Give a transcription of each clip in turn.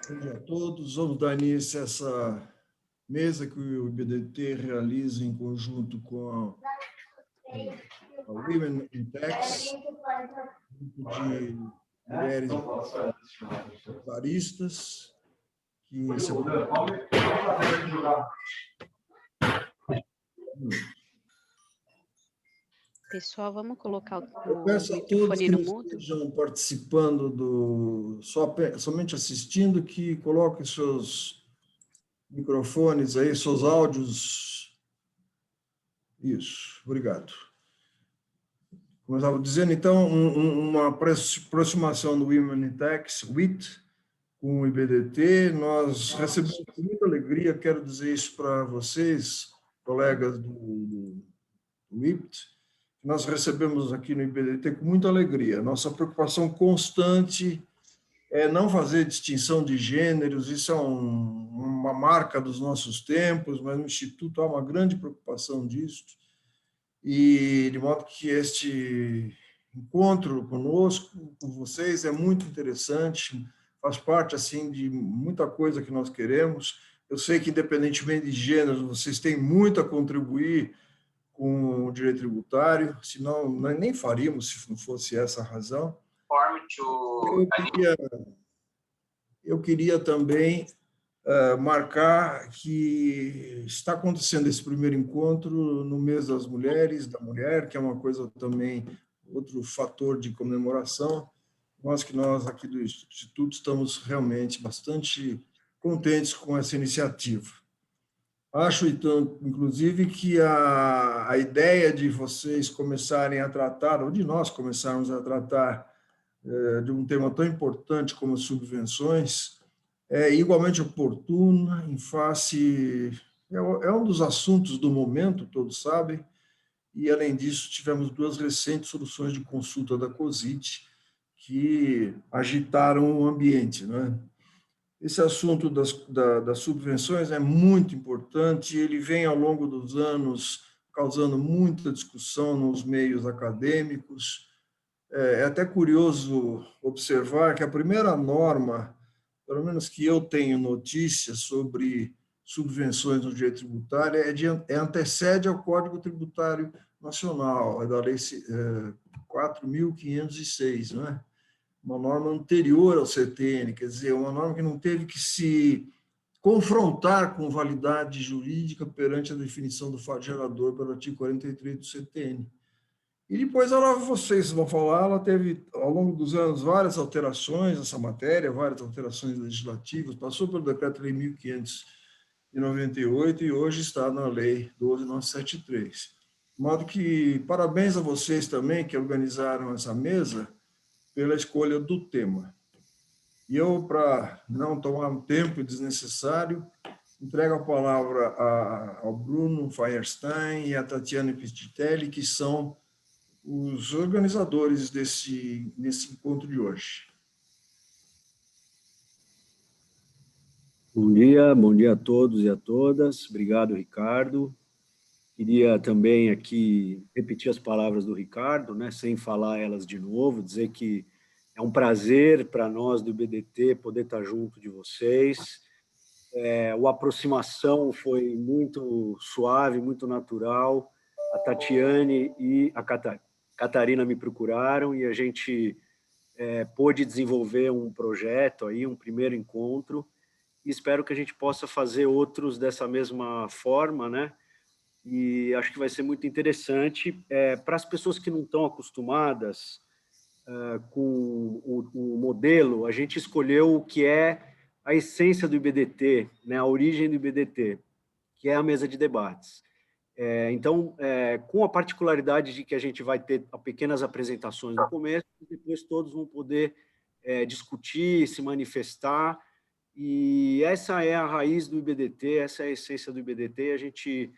Bom dia a todos. Vamos dar início a essa mesa que o IBDT realiza em conjunto com a Women in Tax, grupo de mulheres baristas que se Pessoal, vamos colocar Eu o peço a todos microfone que no não mudo. estejam participando somente assistindo, que coloquem seus microfones aí, seus áudios. Isso, obrigado. Como eu estava dizendo, então, uma aproximação do Women in Tax, WIT, com o IBDT. Nós recebemos com muita alegria, quero dizer isso para vocês, colegas do WIPT, nós recebemos aqui no IBDT com muita alegria. Nossa preocupação constante é não fazer distinção de gêneros, isso é uma marca dos nossos tempos, mas no Instituto há uma grande preocupação disso, e de modo que este encontro conosco, com vocês, é muito interessante, faz parte assim de muita coisa que nós queremos. Eu sei que, independentemente de gêneros, vocês têm muito a contribuir com o direito tributário, senão nós nem faríamos se não fosse essa a razão. Eu queria também marcar que está acontecendo esse primeiro encontro no mês das mulheres, da mulher, que é uma coisa também, outro fator de comemoração. Nós aqui do Instituto estamos realmente bastante contentes com essa iniciativa. Acho, então, inclusive, que a ideia de vocês começarem a tratar, ou de nós começarmos a tratar de um tema tão importante como subvenções, é igualmente oportuna, em face... É um dos assuntos do momento, todos sabem, e, além disso, tivemos duas recentes soluções de consulta da COSIT que agitaram o ambiente, não é? Esse assunto das subvenções é muito importante, ele vem ao longo dos anos causando muita discussão nos meios acadêmicos. É até curioso observar que a primeira norma, pelo menos que eu tenho notícia sobre subvenções no direito tributário, antecede ao Código Tributário Nacional, é da Lei 4.506, não é? Uma norma anterior ao CTN, quer dizer, uma norma que não teve que se confrontar com validade jurídica perante a definição do fato gerador pelo artigo 43 do CTN. E depois, vocês vão falar, ela teve, ao longo dos anos, várias alterações nessa matéria, várias alterações legislativas, passou pelo Decreto-Lei 1598 e hoje está na Lei 12.973. De modo que, parabéns a vocês também que organizaram essa mesa, pela escolha do tema. E eu, para não tomar um tempo desnecessário, entrego a palavra ao Bruno Feierstein e à Tatiana Pistitelli, que são os organizadores desse encontro de hoje. Bom dia a todos e a todas. Obrigado, Ricardo. Queria também aqui repetir as palavras do Ricardo, né, sem falar elas de novo, dizer que é um prazer para nós do IBDT poder estar junto de vocês. A aproximação foi muito suave, muito natural. A Tatiane e a Catarina me procuraram e a gente pôde desenvolver um projeto, aí, um primeiro encontro, e espero que a gente possa fazer outros dessa mesma forma, né? E acho que vai ser muito interessante. Para as pessoas que não estão acostumadas com o modelo, a gente escolheu o que é a essência do IBDT, né, a origem do IBDT, que é a mesa de debates. Então, com a particularidade de que a gente vai ter pequenas apresentações no começo, e depois todos vão poder discutir, se manifestar, e essa é a raiz do IBDT, essa é a essência do IBDT. A gente...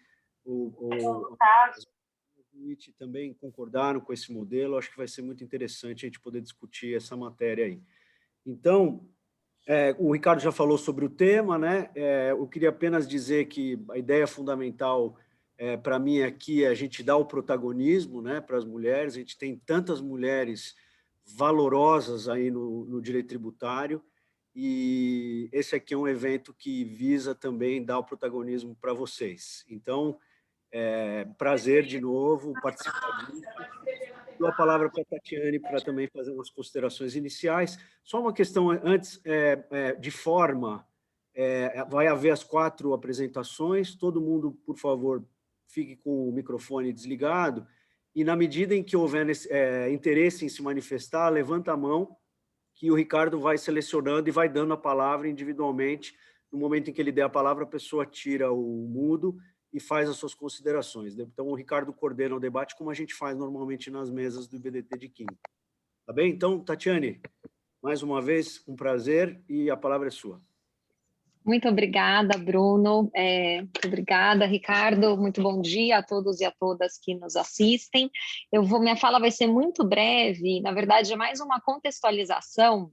também concordaram com esse modelo. Acho que vai ser muito interessante a gente poder discutir essa matéria aí. Então, o Ricardo já falou sobre o tema, né? Eu queria apenas dizer que a ideia fundamental para mim aqui é a gente dar o protagonismo, né, para as mulheres. A gente tem tantas mulheres valorosas aí no direito tributário, e esse aqui é um evento que visa também dar o protagonismo para vocês. Então, prazer de novo participar disso. Dou a palavra para a Tatiane para também fazer umas considerações iniciais. Só uma questão antes, de forma, vai haver as 4 apresentações, todo mundo, por favor, fique com o microfone desligado, e na medida em que houver interesse em se manifestar, levanta a mão, que o Ricardo vai selecionando e vai dando a palavra individualmente. No momento em que ele der a palavra, a pessoa tira o mudo e faz as suas considerações. Então, o Ricardo coordena o debate, como a gente faz normalmente nas mesas do IBDT de quinta. Tá bem? Então, Tatiane, mais uma vez, um prazer, e a palavra é sua. Muito obrigada, Bruno. Muito obrigada, Ricardo. Muito bom dia a todos e a todas que nos assistem. Minha fala vai ser muito breve. Na verdade, é mais uma contextualização,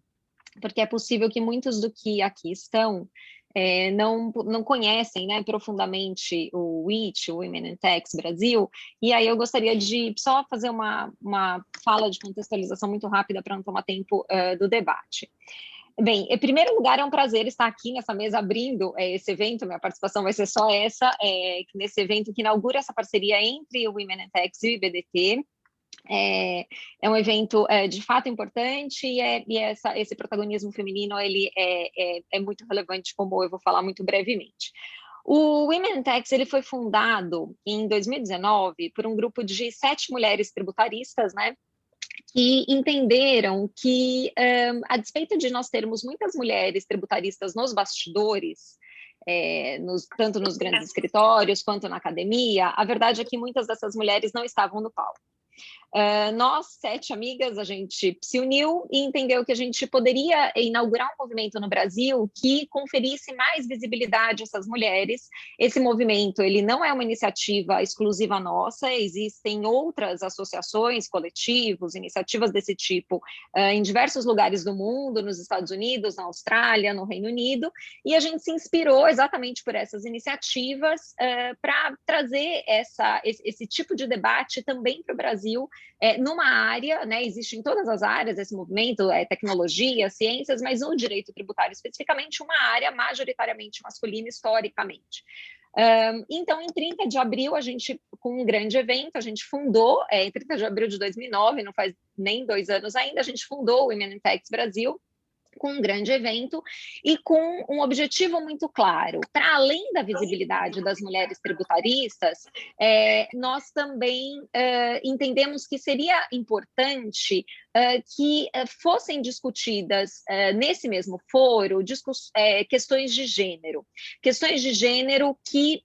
porque é possível que muitos do que aqui estão não conhecem, né, profundamente o WIT, o Women in Tech Brasil, e aí eu gostaria de só fazer uma fala de contextualização muito rápida para não tomar tempo do debate. Bem, em primeiro lugar, é um prazer estar aqui nessa mesa abrindo esse evento. Minha participação vai ser só essa, nesse evento que inaugura essa parceria entre o Women in Tech e o IBDT. É um evento de fato importante, e esse protagonismo feminino ele é muito relevante, como eu vou falar muito brevemente. O Women in Tech ele foi fundado em 2019 por um grupo de 7 mulheres tributaristas, né, que entenderam que, a despeito de nós termos muitas mulheres tributaristas nos bastidores, tanto nos grandes escritórios quanto na academia, a verdade é que muitas dessas mulheres não estavam no palco. Nós, 7 amigas, a gente se uniu e entendeu que a gente poderia inaugurar um movimento no Brasil que conferisse mais visibilidade a essas mulheres. Esse movimento ele não é uma iniciativa exclusiva nossa, existem outras associações, coletivos, iniciativas desse tipo em diversos lugares do mundo, nos Estados Unidos, na Austrália, no Reino Unido, e a gente se inspirou exatamente por essas iniciativas para trazer esse tipo de debate também para o Brasil, numa área, né, existe em todas as áreas esse movimento, tecnologia, ciências, mas no direito tributário especificamente, uma área majoritariamente masculina historicamente. Então, em 30 de abril, a gente, com um grande evento, a gente fundou, em 30 de abril de 2009, não faz nem 2 anos ainda, a gente fundou o Women in Tech Brasil, com um grande evento e com um objetivo muito claro. Para além da visibilidade das mulheres tributaristas, nós também entendemos que seria importante que fossem discutidas nesse mesmo foro questões de gênero que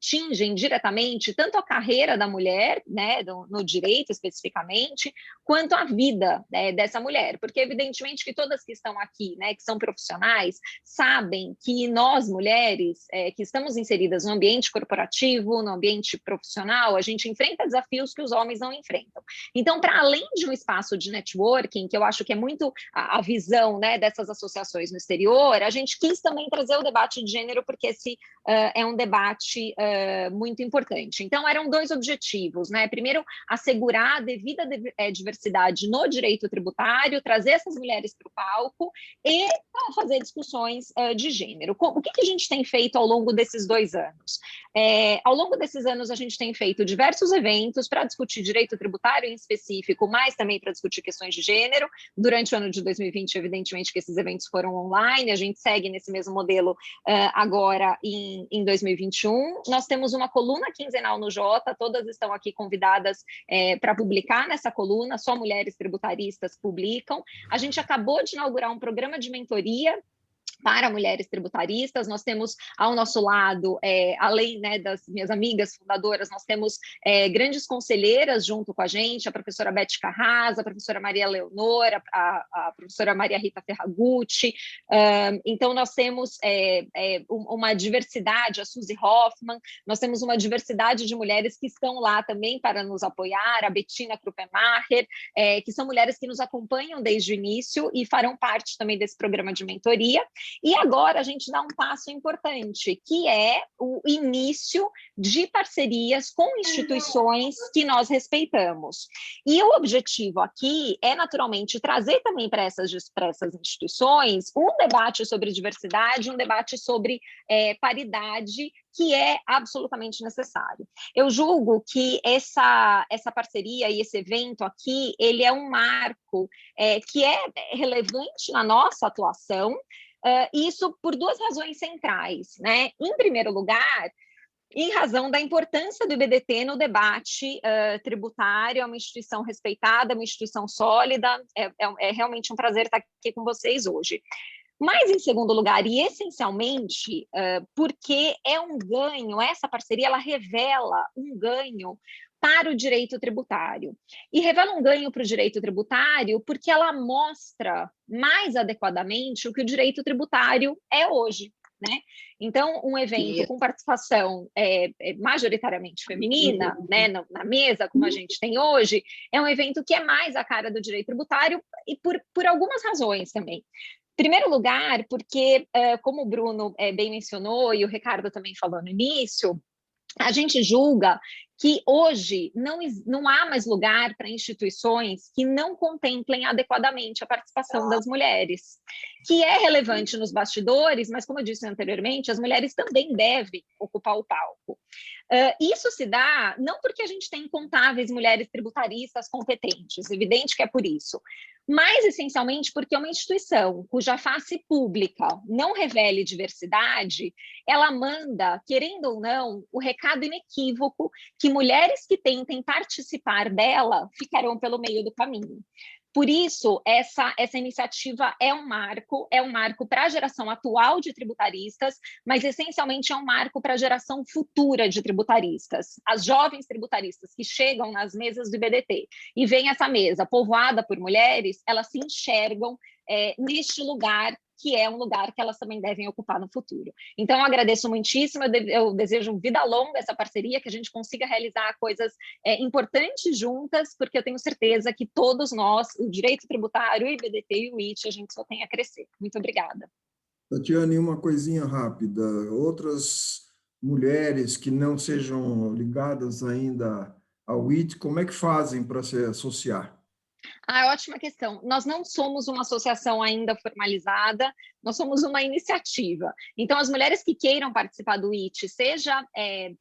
atingem diretamente tanto a carreira da mulher, né, no direito especificamente, quanto a vida dessa mulher, porque evidentemente que todas que estão aqui, né, que são profissionais, sabem que nós mulheres que estamos inseridas no ambiente corporativo, no ambiente profissional, a gente enfrenta desafios que os homens não enfrentam. Então, para além de um espaço de networking, que eu acho que é muito a visão, né, dessas associações no exterior, a gente quis também trazer o debate de gênero, porque esse é um debate muito importante. Então, eram 2 objetivos, né? Primeiro, assegurar a devida diversidade no direito tributário, trazer essas mulheres para o palco e fazer discussões de gênero. O que a gente tem feito ao longo desses 2 anos? Ao longo desses anos, a gente tem feito diversos eventos para discutir direito tributário em específico, mas também para discutir questões de gênero. Durante o ano de 2020, evidentemente que esses eventos foram online, a gente segue nesse mesmo modelo agora em 2021. Nós temos uma coluna quinzenal no Jota, todas estão aqui convidadas para publicar nessa coluna, só mulheres tributaristas publicam. A gente acabou de inaugurar um programa de mentoria para mulheres tributaristas. Nós temos ao nosso lado, além, né, das minhas amigas fundadoras, nós temos grandes conselheiras junto com a gente, a professora Beth Carras, a professora Maria Leonora, a professora Maria Rita Ferragutti. Então, nós temos uma diversidade, a Suzy Hoffman, nós temos uma diversidade de mulheres que estão lá também para nos apoiar, a Bettina Kruppenmacher, que são mulheres que nos acompanham desde o início e farão parte também desse programa de mentoria. E agora a gente dá um passo importante, que é o início de parcerias com instituições que nós respeitamos. E o objetivo aqui é, naturalmente, trazer também para essas instituições um debate sobre diversidade, um debate sobre paridade, que é absolutamente necessário. Eu julgo que essa parceria e esse evento aqui, ele é um marco que é relevante na nossa atuação, isso por duas razões centrais, né? Em primeiro lugar, em razão da importância do IBDT no debate tributário, é uma instituição respeitada, uma instituição sólida, é realmente um prazer estar aqui com vocês hoje. Mas, em segundo lugar, e essencialmente, porque é um ganho, essa parceria ela revela um ganho para o direito tributário. E revela um ganho para o direito tributário porque ela mostra mais adequadamente o que o direito tributário é hoje, né? Então, um evento com participação majoritariamente feminina, né, na mesa, como a gente tem hoje, é um evento que é mais a cara do direito tributário e por algumas razões também. Em primeiro lugar, porque, como o Bruno bem mencionou e o Ricardo também falou no início, a gente julga que hoje não há mais lugar para instituições que não contemplem adequadamente a participação das mulheres, que é relevante nos bastidores, mas, como eu disse anteriormente, as mulheres também devem ocupar o palco. Isso se dá não porque a gente tem incontáveis mulheres tributaristas competentes, evidente que é por isso, mas essencialmente porque é uma instituição cuja face pública não revele diversidade, ela manda, querendo ou não, o recado inequívoco que mulheres que tentem participar dela ficarão pelo meio do caminho. Por isso, essa iniciativa é um marco para a geração atual de tributaristas, mas essencialmente é um marco para a geração futura de tributaristas. As jovens tributaristas que chegam nas mesas do IBDT e veem essa mesa povoada por mulheres, elas se enxergam neste lugar, que é um lugar que elas também devem ocupar no futuro. Então, eu agradeço muitíssimo, eu desejo vida longa essa parceria, que a gente consiga realizar coisas importantes juntas, porque eu tenho certeza que todos nós, o direito tributário, o IBDT e o IT, a gente só tem a crescer. Muito obrigada. Tatiane, uma coisinha rápida. Outras mulheres que não sejam ligadas ainda ao IT, como é que fazem para se associar? Ótima questão. Nós não somos uma associação ainda formalizada, nós somos uma iniciativa. Então, as mulheres que queiram participar do IT, seja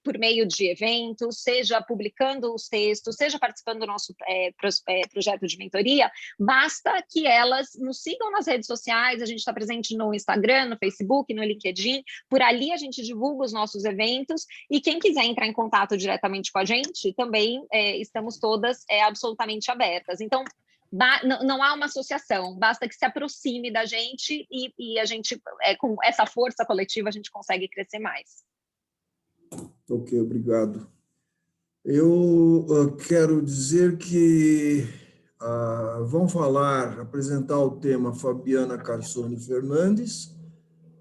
por meio de eventos, seja publicando os textos, seja participando do nosso projeto de mentoria, basta que elas nos sigam nas redes sociais, a gente está presente no Instagram, no Facebook, no LinkedIn, por ali a gente divulga os nossos eventos, e quem quiser entrar em contato diretamente com a gente, também estamos todas absolutamente abertas. Então, não há uma associação, basta que se aproxime da gente e a gente, com essa força coletiva, a gente consegue crescer mais. Ok, obrigado. Eu quero dizer que vão apresentar o tema Fabiana Carsoni Fernandes,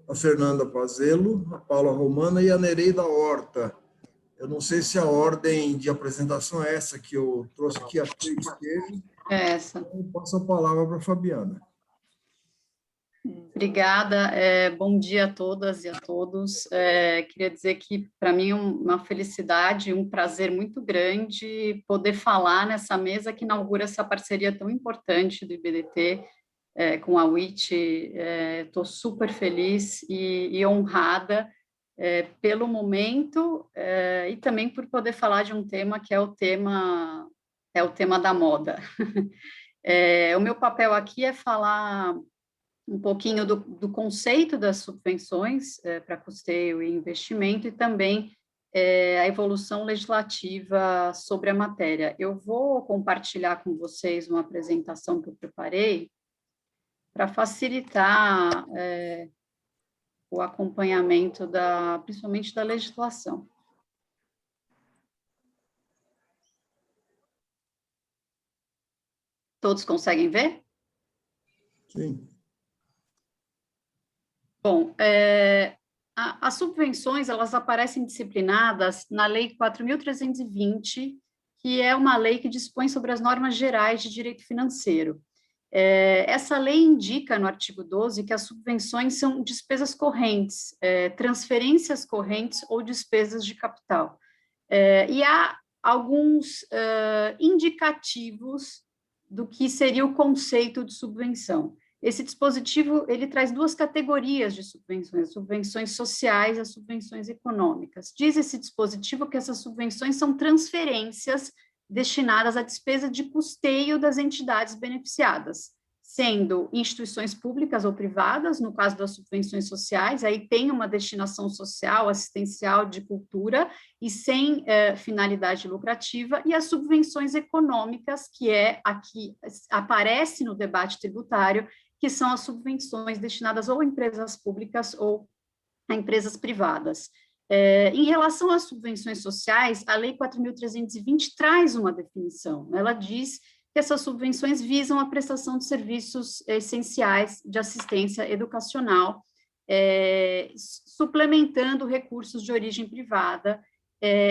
a Fernanda Pazello, a Paula Romana e a Nereida Horta. Eu não sei se a ordem de apresentação é essa que eu trouxe aqui, acho que esteja. É essa. Eu passo a palavra para a Fabiana. Obrigada, bom dia a todas e a todos. Queria dizer que, para mim, uma felicidade, um prazer muito grande poder falar nessa mesa que inaugura essa parceria tão importante do IBDT com a WIT. Estou super feliz e honrada pelo momento e também por poder falar de um tema que é o tema da moda. O meu papel aqui é falar um pouquinho do conceito das subvenções para custeio e investimento e também a evolução legislativa sobre a matéria. Eu vou compartilhar com vocês uma apresentação que eu preparei para facilitar o acompanhamento principalmente da legislação. Todos conseguem ver? Sim. Bom, as subvenções, elas aparecem disciplinadas na Lei 4.320, que é uma lei que dispõe sobre as normas gerais de direito financeiro. Essa lei indica, no artigo 12, que as subvenções são despesas correntes, transferências correntes ou despesas de capital. E há alguns indicativos do que seria o conceito de subvenção. Esse dispositivo, ele traz duas categorias de subvenções, as subvenções sociais e as subvenções econômicas. Diz esse dispositivo que essas subvenções são transferências destinadas à despesa de custeio das entidades beneficiadas, sendo instituições públicas ou privadas, no caso das subvenções sociais, aí tem uma destinação social, assistencial, de cultura, e sem finalidade lucrativa, e as subvenções econômicas, que aqui aparece no debate tributário, que são as subvenções destinadas ou a empresas públicas ou a empresas privadas. Em relação às subvenções sociais, a Lei 4.320 traz uma definição. Ela diz que essas subvenções visam a prestação de serviços essenciais de assistência educacional, suplementando recursos de origem privada.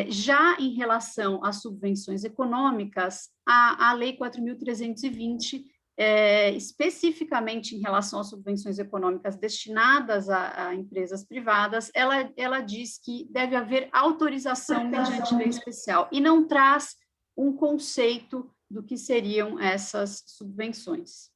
Já em relação às subvenções econômicas, a Lei 4.320, especificamente em relação às subvenções econômicas destinadas a empresas privadas, ela diz que deve haver autorização mediante lei especial, e não traz um conceito do que seriam essas subvenções.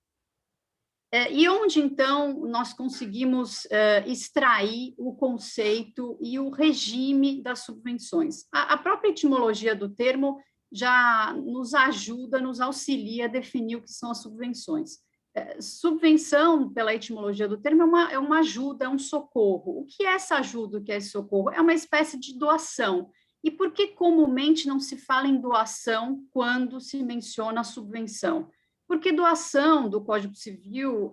E onde, então, nós conseguimos extrair o conceito e o regime das subvenções? A própria etimologia do termo já nos ajuda, nos auxilia a definir o que são as subvenções. Subvenção, pela etimologia do termo, é uma ajuda, é um socorro. O que é essa ajuda, o que é esse socorro? É uma espécie de doação. E por que comumente não se fala em doação quando se menciona subvenção? Porque doação do Código Civil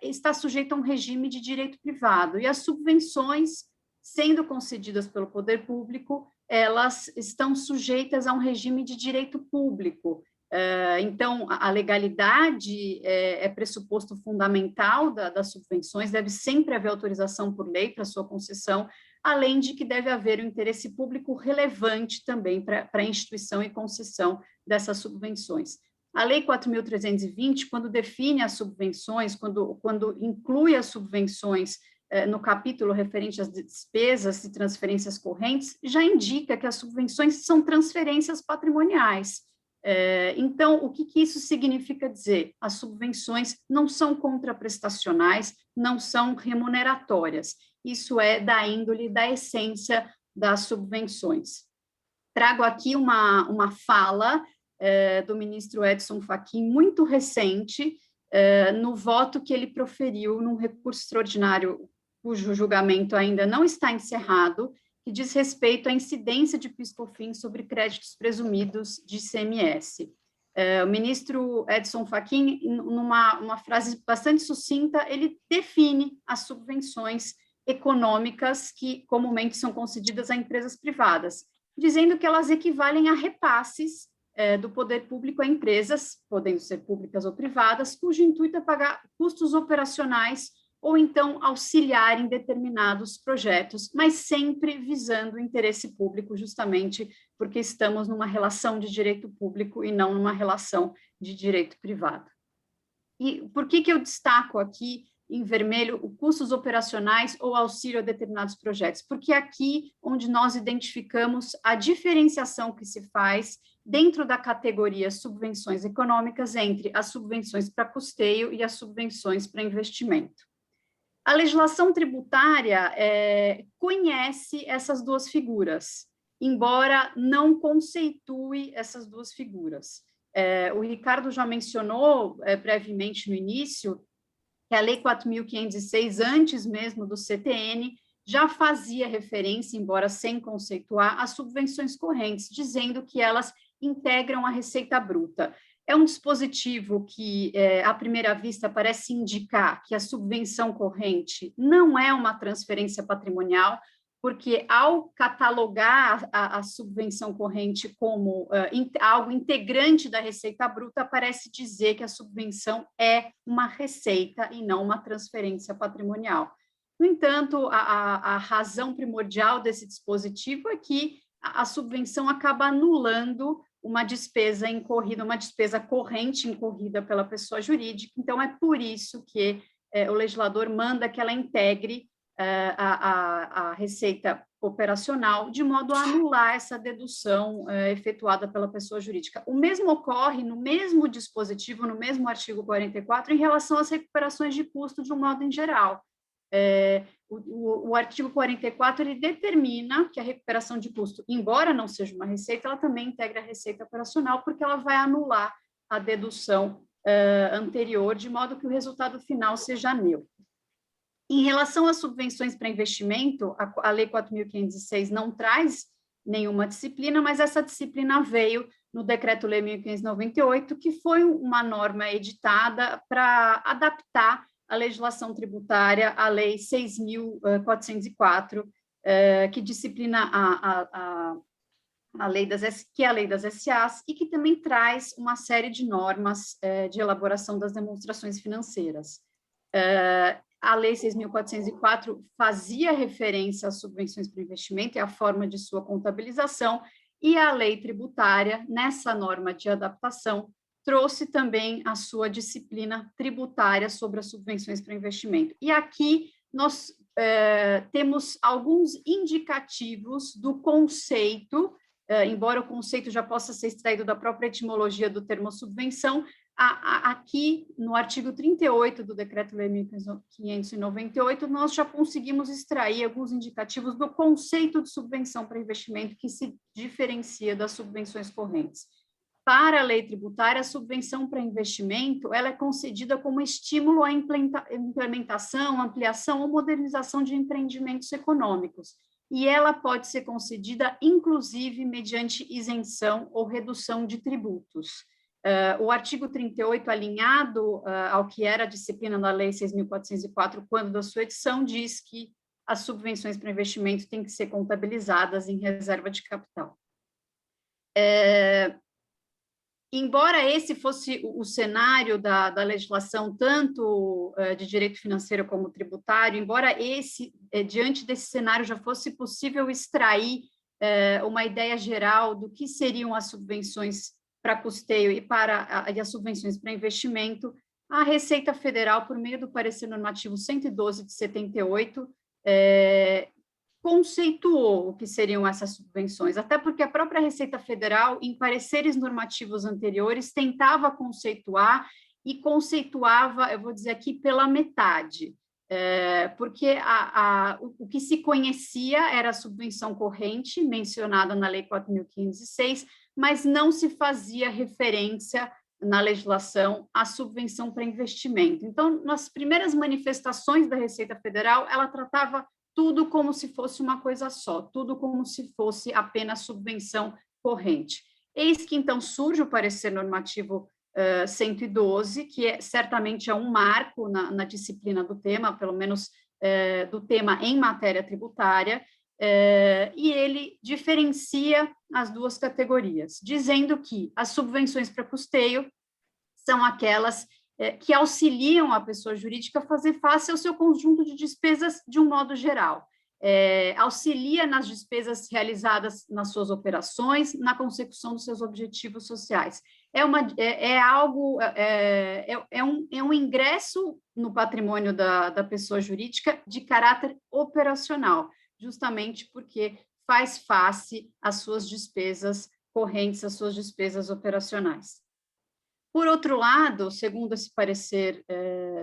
está sujeita a um regime de direito privado, e as subvenções, sendo concedidas pelo poder público, elas estão sujeitas a um regime de direito público. Então, a legalidade é pressuposto fundamental das subvenções, deve sempre haver autorização por lei para sua concessão, além de que deve haver um interesse público relevante também para a instituição e concessão dessas subvenções. A Lei 4.320, quando define as subvenções, quando inclui as subvenções no capítulo referente às despesas e transferências correntes, já indica que as subvenções são transferências patrimoniais. Então, o que isso significa dizer? As subvenções não são contraprestacionais, não são remuneratórias. Isso é da índole, da essência das subvenções. Trago aqui uma fala do ministro Edson Fachin, muito recente, no voto que ele proferiu num recurso extraordinário, cujo julgamento ainda não está encerrado, que diz respeito à incidência de PIS/COFINS sobre créditos presumidos de ICMS. O ministro Edson Fachin, numa frase bastante sucinta, ele define as subvenções econômicas que comumente são concedidas a empresas privadas, dizendo que elas equivalem a repasses do poder público a empresas, podendo ser públicas ou privadas, cujo intuito é pagar custos operacionais ou então auxiliar em determinados projetos, mas sempre visando o interesse público, justamente porque estamos numa relação de direito público e não numa relação de direito privado. E por que eu destaco aqui em vermelho os custos operacionais ou auxílio a determinados projetos? Porque é aqui onde nós identificamos a diferenciação que se faz dentro da categoria subvenções econômicas entre as subvenções para custeio e as subvenções para investimento. A legislação tributária conhece essas duas figuras, embora não conceitue essas duas figuras. O Ricardo já mencionou brevemente no início que a Lei 4.506, antes mesmo do CTN, já fazia referência, embora sem conceituar, às subvenções correntes, dizendo que elas integram a receita bruta. É um dispositivo que, à primeira vista, parece indicar que a subvenção corrente não é uma transferência patrimonial, porque, ao catalogar a subvenção corrente como algo integrante da receita bruta, parece dizer que a subvenção é uma receita e não uma transferência patrimonial. No entanto, a razão primordial desse dispositivo é que a subvenção acaba anulando uma despesa incorrida, uma despesa corrente incorrida pela pessoa jurídica. Então, é por isso que o legislador manda que ela integre a receita operacional, de modo a anular essa dedução efetuada pela pessoa jurídica. O mesmo ocorre no mesmo dispositivo, no mesmo artigo 44, em relação às recuperações de custo de um modo em geral. O artigo 44, ele determina que a recuperação de custo, embora não seja uma receita, ela também integra a receita operacional, porque ela vai anular a dedução anterior, de modo que o resultado final seja neutro. Em relação às subvenções para investimento, a Lei 4.506 não traz nenhuma disciplina, mas essa disciplina veio no Decreto-Lei 1.598, que foi uma norma editada para adaptar a legislação tributária à Lei 6.404, que disciplina a lei que é a Lei das SAs, e que também traz uma série de normas de elaboração das demonstrações financeiras. A Lei 6.404 fazia referência às subvenções para investimento e à forma de sua contabilização, e a lei tributária, nessa norma de adaptação, trouxe também a sua disciplina tributária sobre as subvenções para investimento. E aqui nós temos alguns indicativos do conceito, embora o conceito já possa ser extraído da própria etimologia do termo subvenção, aqui no artigo 38 do Decreto-Lei 1.598, nós já conseguimos extrair alguns indicativos do conceito de subvenção para investimento, que se diferencia das subvenções correntes. Para a lei tributária, a subvenção para investimento ela é concedida como estímulo à implementação, ampliação ou modernização de empreendimentos econômicos, e ela pode ser concedida, inclusive, mediante isenção ou redução de tributos. O artigo 38, alinhado ao que era a disciplina da Lei 6.404, quando da sua edição, diz que as subvenções para investimento têm que ser contabilizadas em reserva de capital. Embora esse fosse o cenário da legislação, tanto de direito financeiro como tributário, embora diante desse cenário já fosse possível extrair uma ideia geral do que seriam as subvenções para custeio e as subvenções para investimento, a Receita Federal, por meio do parecer normativo 112 de 78, conceituou o que seriam essas subvenções, até porque a própria Receita Federal, em pareceres normativos anteriores, tentava conceituar e conceituava, eu vou dizer aqui, pela metade, porque o que se conhecia era a subvenção corrente, mencionada na Lei 4.506, mas não se fazia referência na legislação à subvenção para investimento. Então, nas primeiras manifestações da Receita Federal, ela tratava tudo como se fosse uma coisa só, tudo como se fosse apenas subvenção corrente. Eis que, então, surge o parecer normativo 112, que certamente é um marco na disciplina do tema, pelo menos do tema em matéria tributária, e ele diferencia as duas categorias, dizendo que as subvenções para custeio são aquelas que auxiliam a pessoa jurídica a fazer face ao seu conjunto de despesas de um modo geral. Auxilia nas despesas realizadas nas suas operações, na consecução dos seus objetivos sociais. É um ingresso no patrimônio da pessoa jurídica de caráter operacional, justamente porque faz face às suas despesas correntes, às suas despesas operacionais. Por outro lado, segundo esse parecer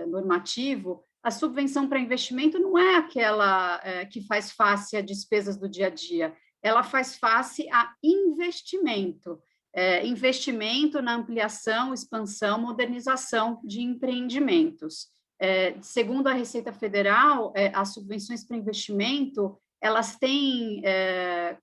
normativo, a subvenção para investimento não é aquela que faz face a despesas do dia a dia, ela faz face a investimento, investimento na ampliação, expansão, modernização de empreendimentos. Segundo a Receita Federal, as subvenções para investimento, elas têm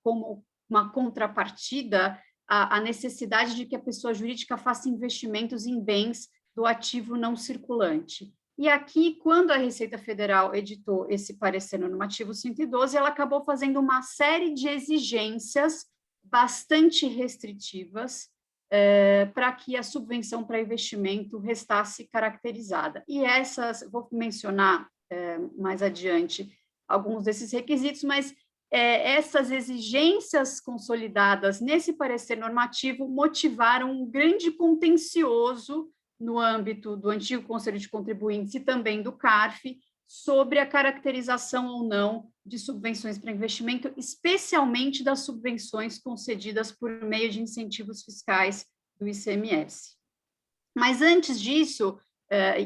como uma contrapartida a necessidade de que a pessoa jurídica faça investimentos em bens do ativo não circulante. E aqui, quando a Receita Federal editou esse parecer normativo 112, ela acabou fazendo uma série de exigências bastante restritivas para que a subvenção para investimento restasse caracterizada. E essas, vou mencionar mais adiante alguns desses requisitos, mas essas exigências consolidadas nesse parecer normativo motivaram um grande contencioso no âmbito do antigo Conselho de Contribuintes e também do CARF, sobre a caracterização ou não de subvenções para investimento, especialmente das subvenções concedidas por meio de incentivos fiscais do ICMS. Mas antes disso,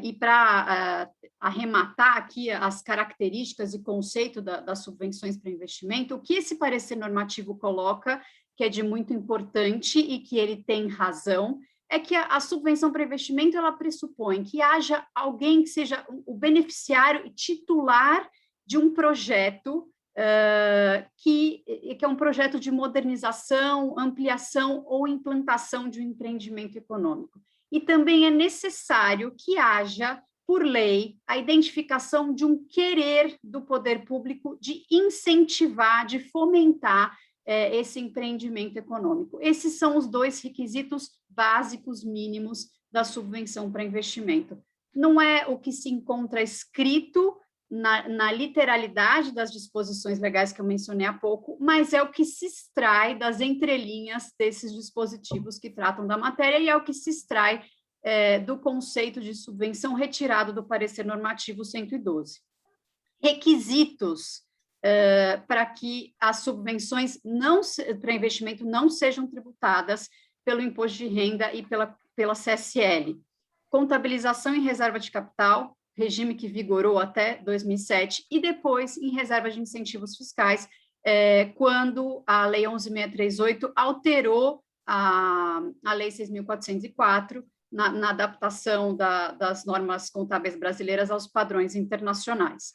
e para arrematar aqui as características e conceito das subvenções para investimento, o que esse parecer normativo coloca, que é de muito importante e que ele tem razão, é que a subvenção para investimento, ela pressupõe que haja alguém que seja o beneficiário titular de um projeto que é um projeto de modernização, ampliação ou implantação de um empreendimento econômico. E também é necessário que haja, por lei, a identificação de um querer do poder público de incentivar, de fomentar esse empreendimento econômico. Esses são os 2 requisitos básicos mínimos da subvenção para investimento. Não é o que se encontra escrito na literalidade das disposições legais que eu mencionei há pouco, mas é o que se extrai das entrelinhas desses dispositivos que tratam da matéria e é o que se extrai do conceito de subvenção retirado do parecer normativo 112. Requisitos para que as subvenções para investimento não sejam tributadas pelo imposto de renda e pela CSL. Contabilização em reserva de capital, regime que vigorou até 2007, e depois em reserva de incentivos fiscais, quando a Lei 11.638 alterou a Lei 6.404 na adaptação das normas contábeis brasileiras aos padrões internacionais.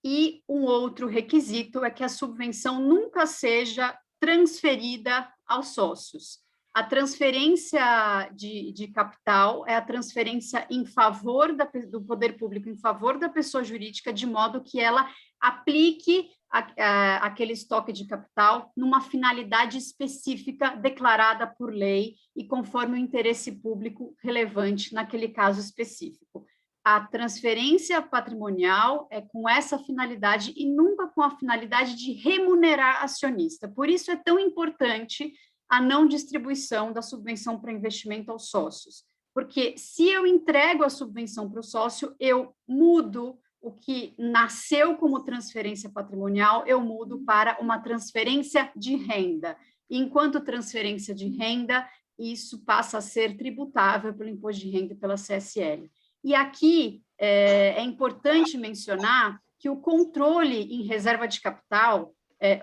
E um outro requisito é que a subvenção nunca seja transferida aos sócios. A transferência de capital é a transferência em favor do poder público, em favor da pessoa jurídica, de modo que ela aplique aquele estoque de capital numa finalidade específica declarada por lei e conforme o interesse público relevante naquele caso específico. A transferência patrimonial é com essa finalidade e nunca com a finalidade de remunerar acionista. Por isso é tão importante a não distribuição da subvenção para investimento aos sócios. Porque se eu entrego a subvenção para o sócio, eu mudo o que nasceu como transferência patrimonial, eu mudo para uma transferência de renda. Enquanto transferência de renda, isso passa a ser tributável pelo imposto de renda e pela CSL. E aqui é importante mencionar que o controle em reserva de capital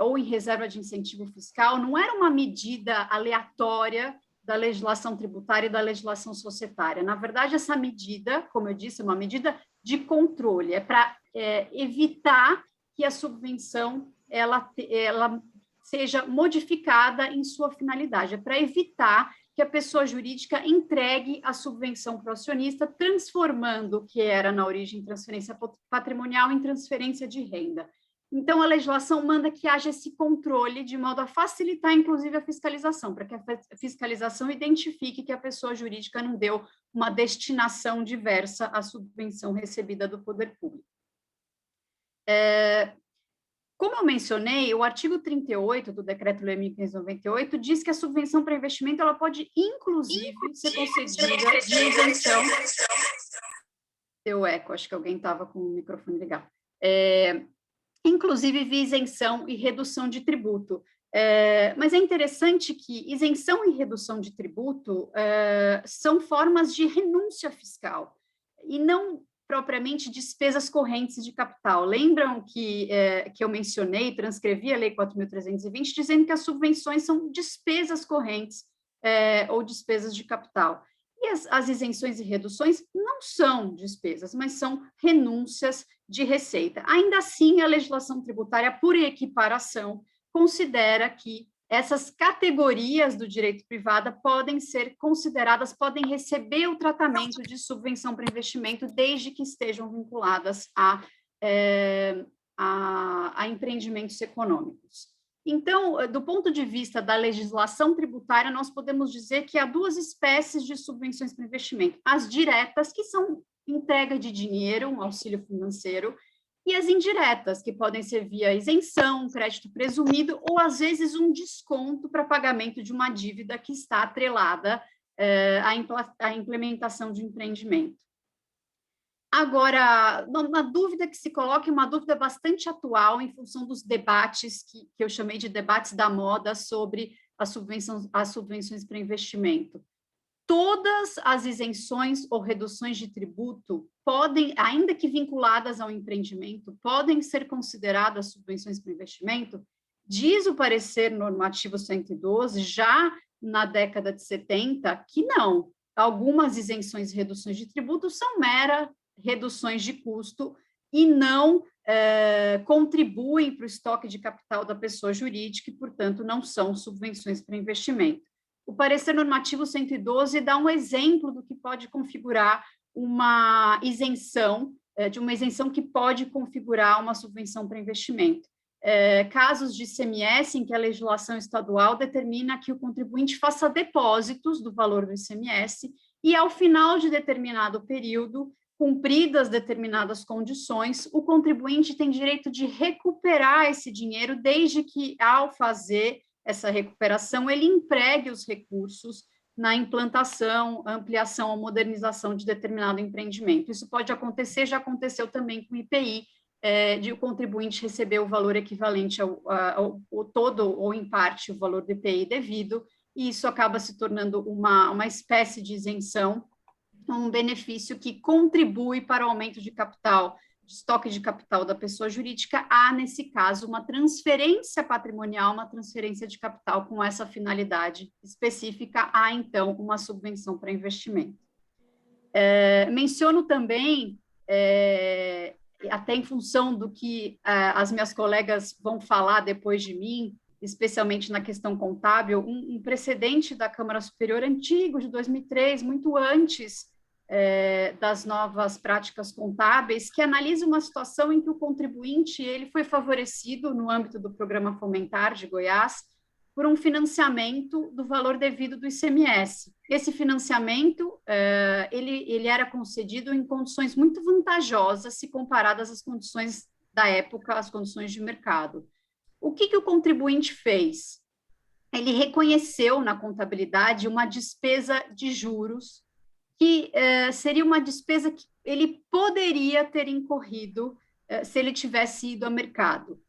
ou em reserva de incentivo fiscal não era uma medida aleatória da legislação tributária e da legislação societária. Na verdade, essa medida, como eu disse, é uma medida de controle, é para evitar que a subvenção ela seja modificada em sua finalidade, é para evitar que a pessoa jurídica entregue a subvenção para o acionista, transformando o que era na origem transferência patrimonial em transferência de renda. Então, a legislação manda que haja esse controle de modo a facilitar, inclusive, a fiscalização, para que a fiscalização identifique que a pessoa jurídica não deu uma destinação diversa à subvenção recebida do poder público. Como eu mencionei, o artigo 38 do Decreto-Lei 1598 diz que a subvenção para investimento ela pode, inclusive, ser concedida de isenção. Deu eco, acho que alguém estava com o microfone ligado. Inclusive via isenção e redução de tributo. Mas é interessante que isenção e redução de tributo são formas de renúncia fiscal, e não propriamente despesas correntes de capital. Lembram que eu mencionei, transcrevi a Lei 4.320, dizendo que as subvenções são despesas correntes ou despesas de capital. E as isenções e reduções não são despesas, mas são renúncias de receita. Ainda assim, a legislação tributária, por equiparação, considera que essas categorias do direito privado podem ser consideradas, podem receber o tratamento de subvenção para investimento, desde que estejam vinculadas a empreendimentos econômicos. Então, do ponto de vista da legislação tributária, nós podemos dizer que há 2 espécies de subvenções para investimento. As diretas, que são entrega de dinheiro, um auxílio financeiro, e as indiretas, que podem ser via isenção, crédito presumido, ou, às vezes, um desconto para pagamento de uma dívida que está atrelada à implementação de empreendimento. Agora, uma dúvida que se coloca é uma dúvida bastante atual em função dos debates que eu chamei de debates da moda sobre as subvenções para investimento. Todas as isenções ou reduções de tributo podem, ainda que vinculadas ao empreendimento, podem ser consideradas subvenções para investimento? Diz o parecer normativo 112, já na década de 70, que não. Algumas isenções e reduções de tributo são mera reduções de custo e não contribuem para o estoque de capital da pessoa jurídica e, portanto, não são subvenções para investimento. O parecer normativo 112 dá um exemplo do que pode configurar uma isenção, de uma isenção que pode configurar uma subvenção para investimento. Casos de ICMS em que a legislação estadual determina que o contribuinte faça depósitos do valor do ICMS e, ao final de determinado período, cumpridas determinadas condições, o contribuinte tem direito de recuperar esse dinheiro, desde que, ao fazer essa recuperação, ele empregue os recursos na implantação, ampliação ou modernização de determinado empreendimento. Isso pode acontecer, já aconteceu também com o IPI, de o contribuinte receber o valor equivalente ao todo ou em parte o valor do IPI devido, e isso acaba se tornando uma espécie de isenção, um benefício que contribui para o aumento de capital, de estoque de capital da pessoa jurídica. Há, nesse caso, uma transferência patrimonial, uma transferência de capital com essa finalidade específica. Há, então, uma subvenção para investimento. Menciono também, até em função do que as minhas colegas vão falar depois de mim, especialmente na questão contábil, um precedente da Câmara Superior antigo, de 2003, muito antes das novas práticas contábeis, que analisa uma situação em que o contribuinte ele foi favorecido no âmbito do programa Fomentar de Goiás por um financiamento do valor devido do ICMS. Esse financiamento ele era concedido em condições muito vantajosas se comparadas às condições da época, às condições de mercado. O que o contribuinte fez? Ele reconheceu na contabilidade uma despesa de juros que seria uma despesa que ele poderia ter incorrido se ele tivesse ido ao mercado.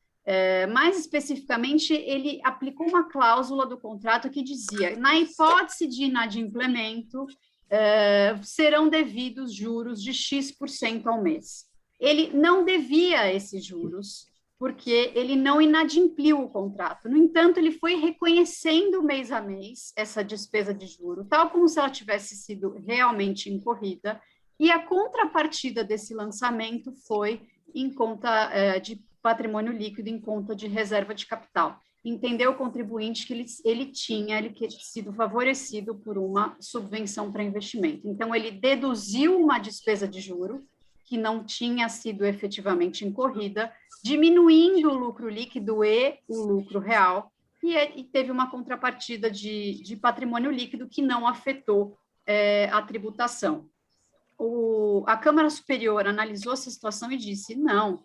Mais especificamente, ele aplicou uma cláusula do contrato que dizia, na hipótese de inadimplemento, serão devidos juros de X% ao mês. Ele não devia esses juros, porque ele não inadimpliu o contrato. No entanto, ele foi reconhecendo mês a mês essa despesa de juro, tal como se ela tivesse sido realmente incorrida, e a contrapartida desse lançamento foi em conta de patrimônio líquido, em conta de reserva de capital. Entendeu o contribuinte que ele tinha sido favorecido por uma subvenção para investimento. Então, ele deduziu uma despesa de juro, que não tinha sido efetivamente incorrida, diminuindo o lucro líquido e o lucro real, e teve uma contrapartida de patrimônio líquido que não afetou a tributação. A Câmara Superior analisou essa situação e disse, não,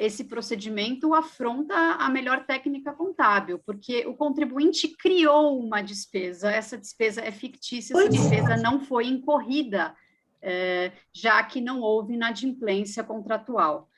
esse procedimento afronta a melhor técnica contábil, porque o contribuinte criou uma despesa, essa despesa é fictícia, essa despesa não foi incorrida, já que não houve inadimplência contratual.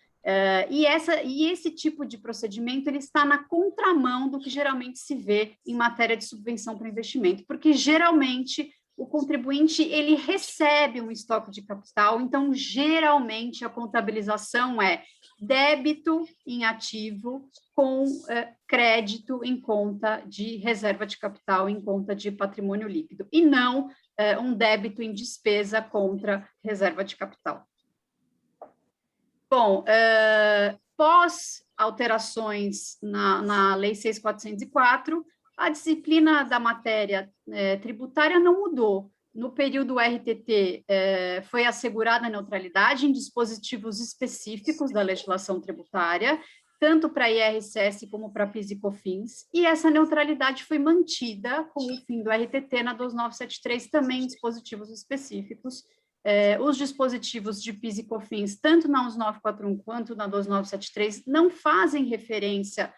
E esse tipo de procedimento ele está na contramão do que geralmente se vê em matéria de subvenção para investimento, porque geralmente o contribuinte ele recebe um estoque de capital, então geralmente a contabilização é débito em ativo com crédito em conta de reserva de capital, em conta de patrimônio líquido, e não um débito em despesa contra reserva de capital. Bom, pós alterações na Lei 6.404, a disciplina da matéria tributária não mudou. No período RTT, foi assegurada a neutralidade em dispositivos específicos da legislação tributária, tanto para IRCS como para PIS e COFINS, e essa neutralidade foi mantida com o fim do RTT na 2973, também em dispositivos específicos, os dispositivos de PIS e COFINS, tanto na 11941 quanto na 12973, não fazem referência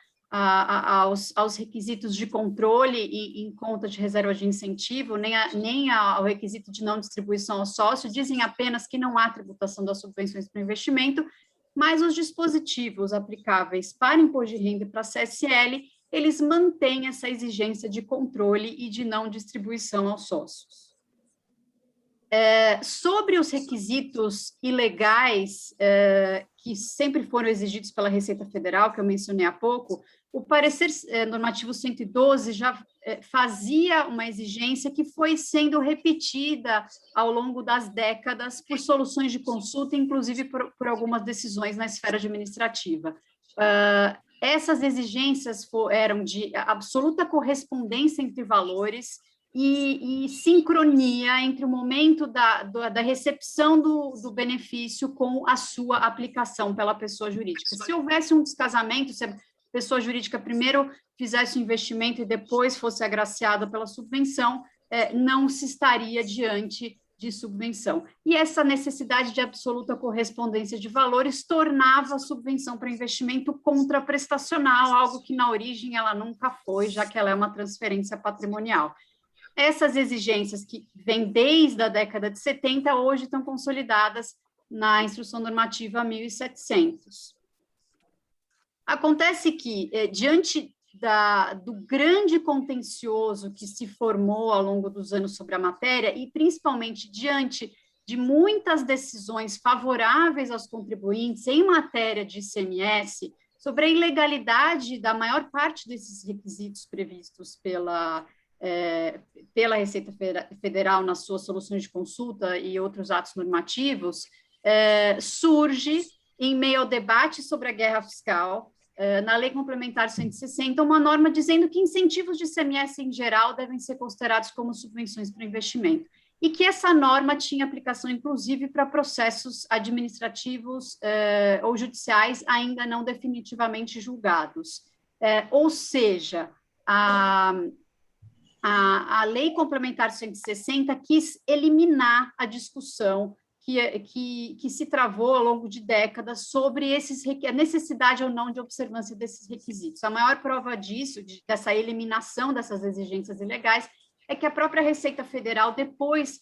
aos requisitos de controle em conta de reserva de incentivo, nem ao requisito de não distribuição ao sócio, dizem apenas que não há tributação das subvenções para investimento, mas os dispositivos aplicáveis para imposto de renda e para CSL, eles mantêm essa exigência de controle e de não distribuição aos sócios. Sobre os requisitos ilegais que sempre foram exigidos pela Receita Federal, que eu mencionei há pouco, o parecer normativo 112 já fazia uma exigência que foi sendo repetida ao longo das décadas por soluções de consulta, inclusive por algumas decisões na esfera administrativa. Essas exigências eram de absoluta correspondência entre valores e sincronia entre o momento da recepção do benefício com a sua aplicação pela pessoa jurídica. Se houvesse um descasamento, se a pessoa jurídica primeiro fizesse o investimento e depois fosse agraciada pela subvenção, não se estaria diante de subvenção. E essa necessidade de absoluta correspondência de valores tornava a subvenção para investimento contraprestacional, algo que na origem ela nunca foi, já que ela é uma transferência patrimonial. Essas exigências que vêm desde a década de 70, hoje estão consolidadas na Instrução Normativa 1700. Acontece que, diante do grande contencioso que se formou ao longo dos anos sobre a matéria, e principalmente diante de muitas decisões favoráveis aos contribuintes em matéria de ICMS, sobre a ilegalidade da maior parte desses requisitos previstos pela Receita Federal nas suas soluções de consulta e outros atos normativos, surge, em meio ao debate sobre a guerra fiscal, na Lei Complementar 160, uma norma dizendo que incentivos de ICMS em geral devem ser considerados como subvenções para investimento, e que essa norma tinha aplicação, inclusive, para processos administrativos ou judiciais ainda não definitivamente julgados. Ou seja, a Lei Complementar 160 quis eliminar a discussão que se travou ao longo de décadas sobre a necessidade ou não de observância desses requisitos. A maior prova disso, dessa eliminação dessas exigências ilegais, é que a própria Receita Federal depois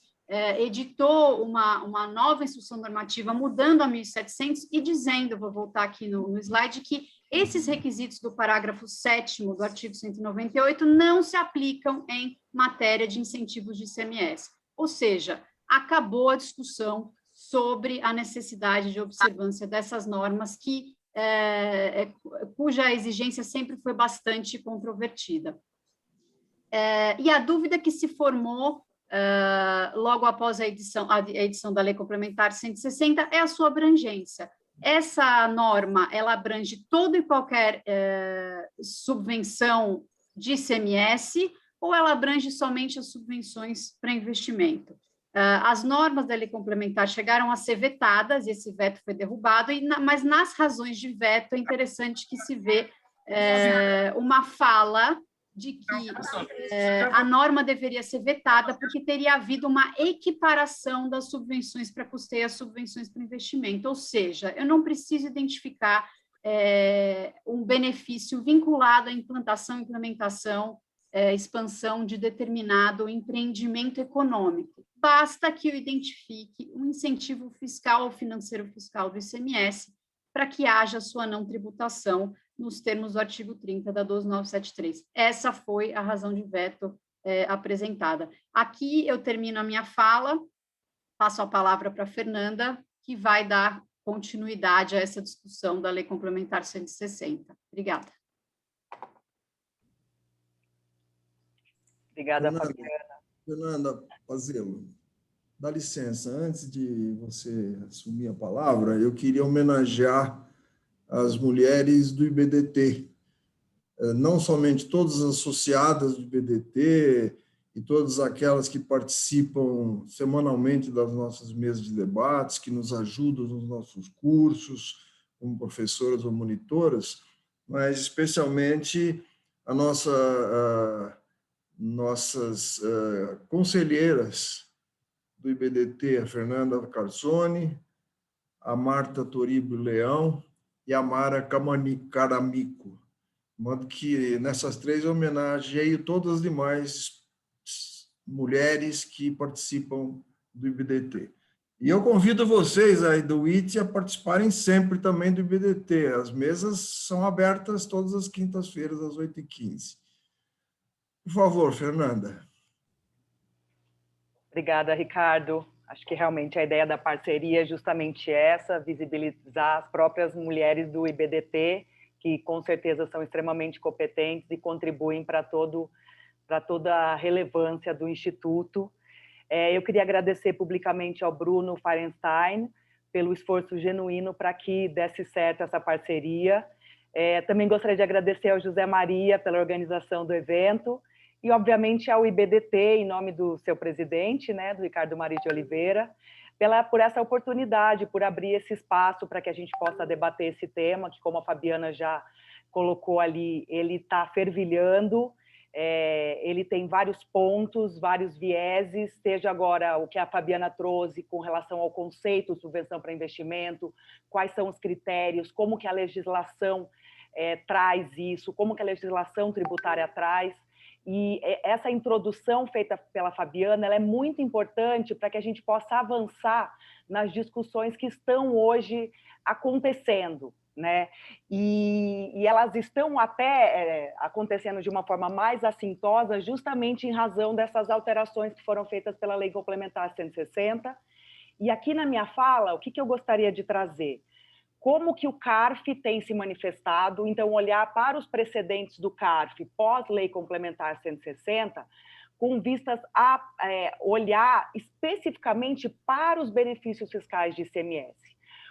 editou uma nova instrução normativa, mudando a 1700 e dizendo, vou voltar aqui no slide, que esses requisitos do parágrafo 7º do artigo 198 não se aplicam em matéria de incentivos de ICMS. Ou seja, acabou a discussão sobre a necessidade de observância dessas normas, cuja exigência sempre foi bastante controvertida. E a dúvida que se formou logo após a edição da Lei Complementar 160 é a sua abrangência. Essa norma, ela abrange toda e qualquer subvenção de ICMS, ou ela abrange somente as subvenções para investimento? As normas da Lei Complementar chegaram a ser vetadas, e esse veto foi derrubado, mas nas razões de veto é interessante que se vê uma fala de que a norma deveria ser vetada porque teria havido uma equiparação das subvenções para custeio às subvenções para investimento, ou seja, eu não preciso identificar um benefício vinculado à implantação, implementação, expansão de determinado empreendimento econômico. Basta que eu identifique um incentivo fiscal ou financeiro fiscal do ICMS para que haja sua não tributação nos termos do artigo 30 da 12973. Essa foi a razão de veto apresentada. Aqui eu termino a minha fala, passo a palavra para a Fernanda, que vai dar continuidade a essa discussão da Lei Complementar 160. Obrigada. Obrigada, Fabiana. Fernanda Pazello, dá licença, antes de você assumir a palavra, eu queria homenagear as mulheres do IBDT, não somente todas as associadas do IBDT e todas aquelas que participam semanalmente das nossas mesas de debates, que nos ajudam nos nossos cursos, como professoras ou monitoras, mas especialmente a nossas conselheiras do do IBDT, a Fernanda Carsoni, a Marta Toribio Leão e a Mara Caramico. De modo que nessas 3 eu homenageio todas as demais mulheres que participam do IBDT. E eu convido vocês aí do IT a participarem sempre também do IBDT. As mesas são abertas todas as quintas-feiras, às 8h15. Por favor, Fernanda. Obrigada, Ricardo. Acho que realmente a ideia da parceria é justamente essa, visibilizar as próprias mulheres do IBDT, que com certeza são extremamente competentes e contribuem para toda a relevância do Instituto. Eu queria agradecer publicamente ao Bruno Feirenstein pelo esforço genuíno para que desse certo essa parceria. Também gostaria de agradecer ao José Maria pela organização do evento e, obviamente, ao IBDT, em nome do seu presidente, né, do Ricardo Maria de Oliveira, por essa oportunidade, por abrir esse espaço para que a gente possa debater esse tema, que, como a Fabiana já colocou ali, ele está fervilhando. Ele tem vários pontos, vários vieses, seja agora o que a Fabiana trouxe com relação ao conceito de subvenção para investimento, quais são os critérios, como que a legislação traz isso, como que a legislação tributária traz. E essa introdução feita pela Fabiana, ela é muito importante para que a gente possa avançar nas discussões que estão hoje acontecendo, né? E elas estão até acontecendo de uma forma mais assintosa, justamente em razão dessas alterações que foram feitas pela Lei Complementar 160. E aqui na minha fala, o que eu gostaria de trazer? Como que o CARF tem se manifestado, então olhar para os precedentes do CARF pós-Lei Complementar 160, com vistas a olhar especificamente para os benefícios fiscais de ICMS.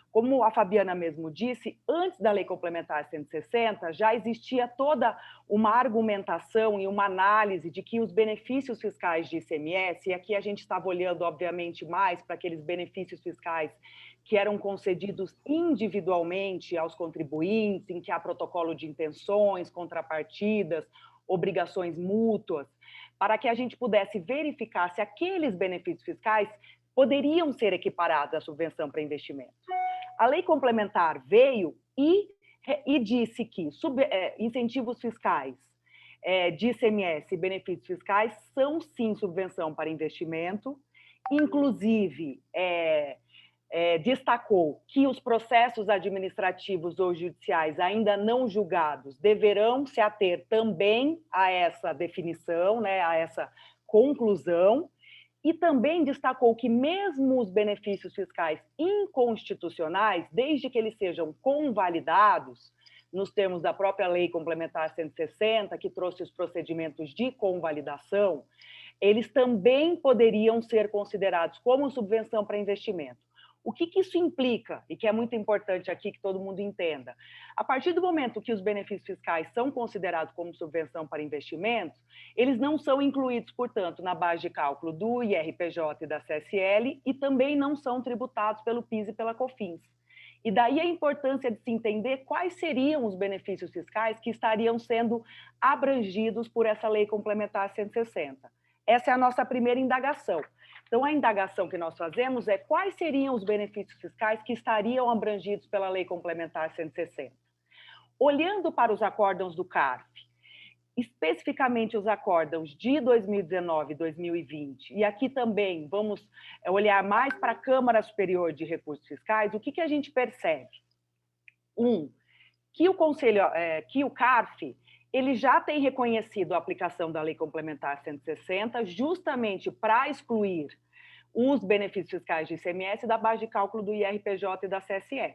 Como a Fabiana mesmo disse, antes da Lei Complementar 160, já existia toda uma argumentação e uma análise de que os benefícios fiscais de ICMS, e aqui a gente estava olhando, obviamente, mais para aqueles benefícios fiscais que eram concedidos individualmente aos contribuintes, em que há protocolo de intenções, contrapartidas, obrigações mútuas, para que a gente pudesse verificar se aqueles benefícios fiscais poderiam ser equiparados à subvenção para investimento. A lei complementar veio e disse que incentivos fiscais de ICMS e benefícios fiscais são, sim, subvenção para investimento, inclusive destacou que os processos administrativos ou judiciais ainda não julgados deverão se ater também a essa definição, né, a essa conclusão, e também destacou que mesmo os benefícios fiscais inconstitucionais, desde que eles sejam convalidados, nos termos da própria Lei Complementar 160, que trouxe os procedimentos de convalidação, eles também poderiam ser considerados como subvenção para investimento. O que isso implica, e que é muito importante aqui que todo mundo entenda? A partir do momento que os benefícios fiscais são considerados como subvenção para investimentos, eles não são incluídos, portanto, na base de cálculo do IRPJ e da CSL e também não são tributados pelo PIS e pela COFINS. E daí a importância de se entender quais seriam os benefícios fiscais que estariam sendo abrangidos por essa Lei Complementar 160. Essa é a nossa primeira indagação. Então, a indagação que nós fazemos é quais seriam os benefícios fiscais que estariam abrangidos pela Lei Complementar 160. Olhando para os acórdãos do CARF, especificamente os acórdãos de 2019 e 2020, e aqui também vamos olhar mais para a Câmara Superior de Recursos Fiscais, o que a gente percebe? Que o CARF ele já tem reconhecido a aplicação da Lei Complementar 160 justamente para excluir os benefícios fiscais de ICMS da base de cálculo do IRPJ e da CSL.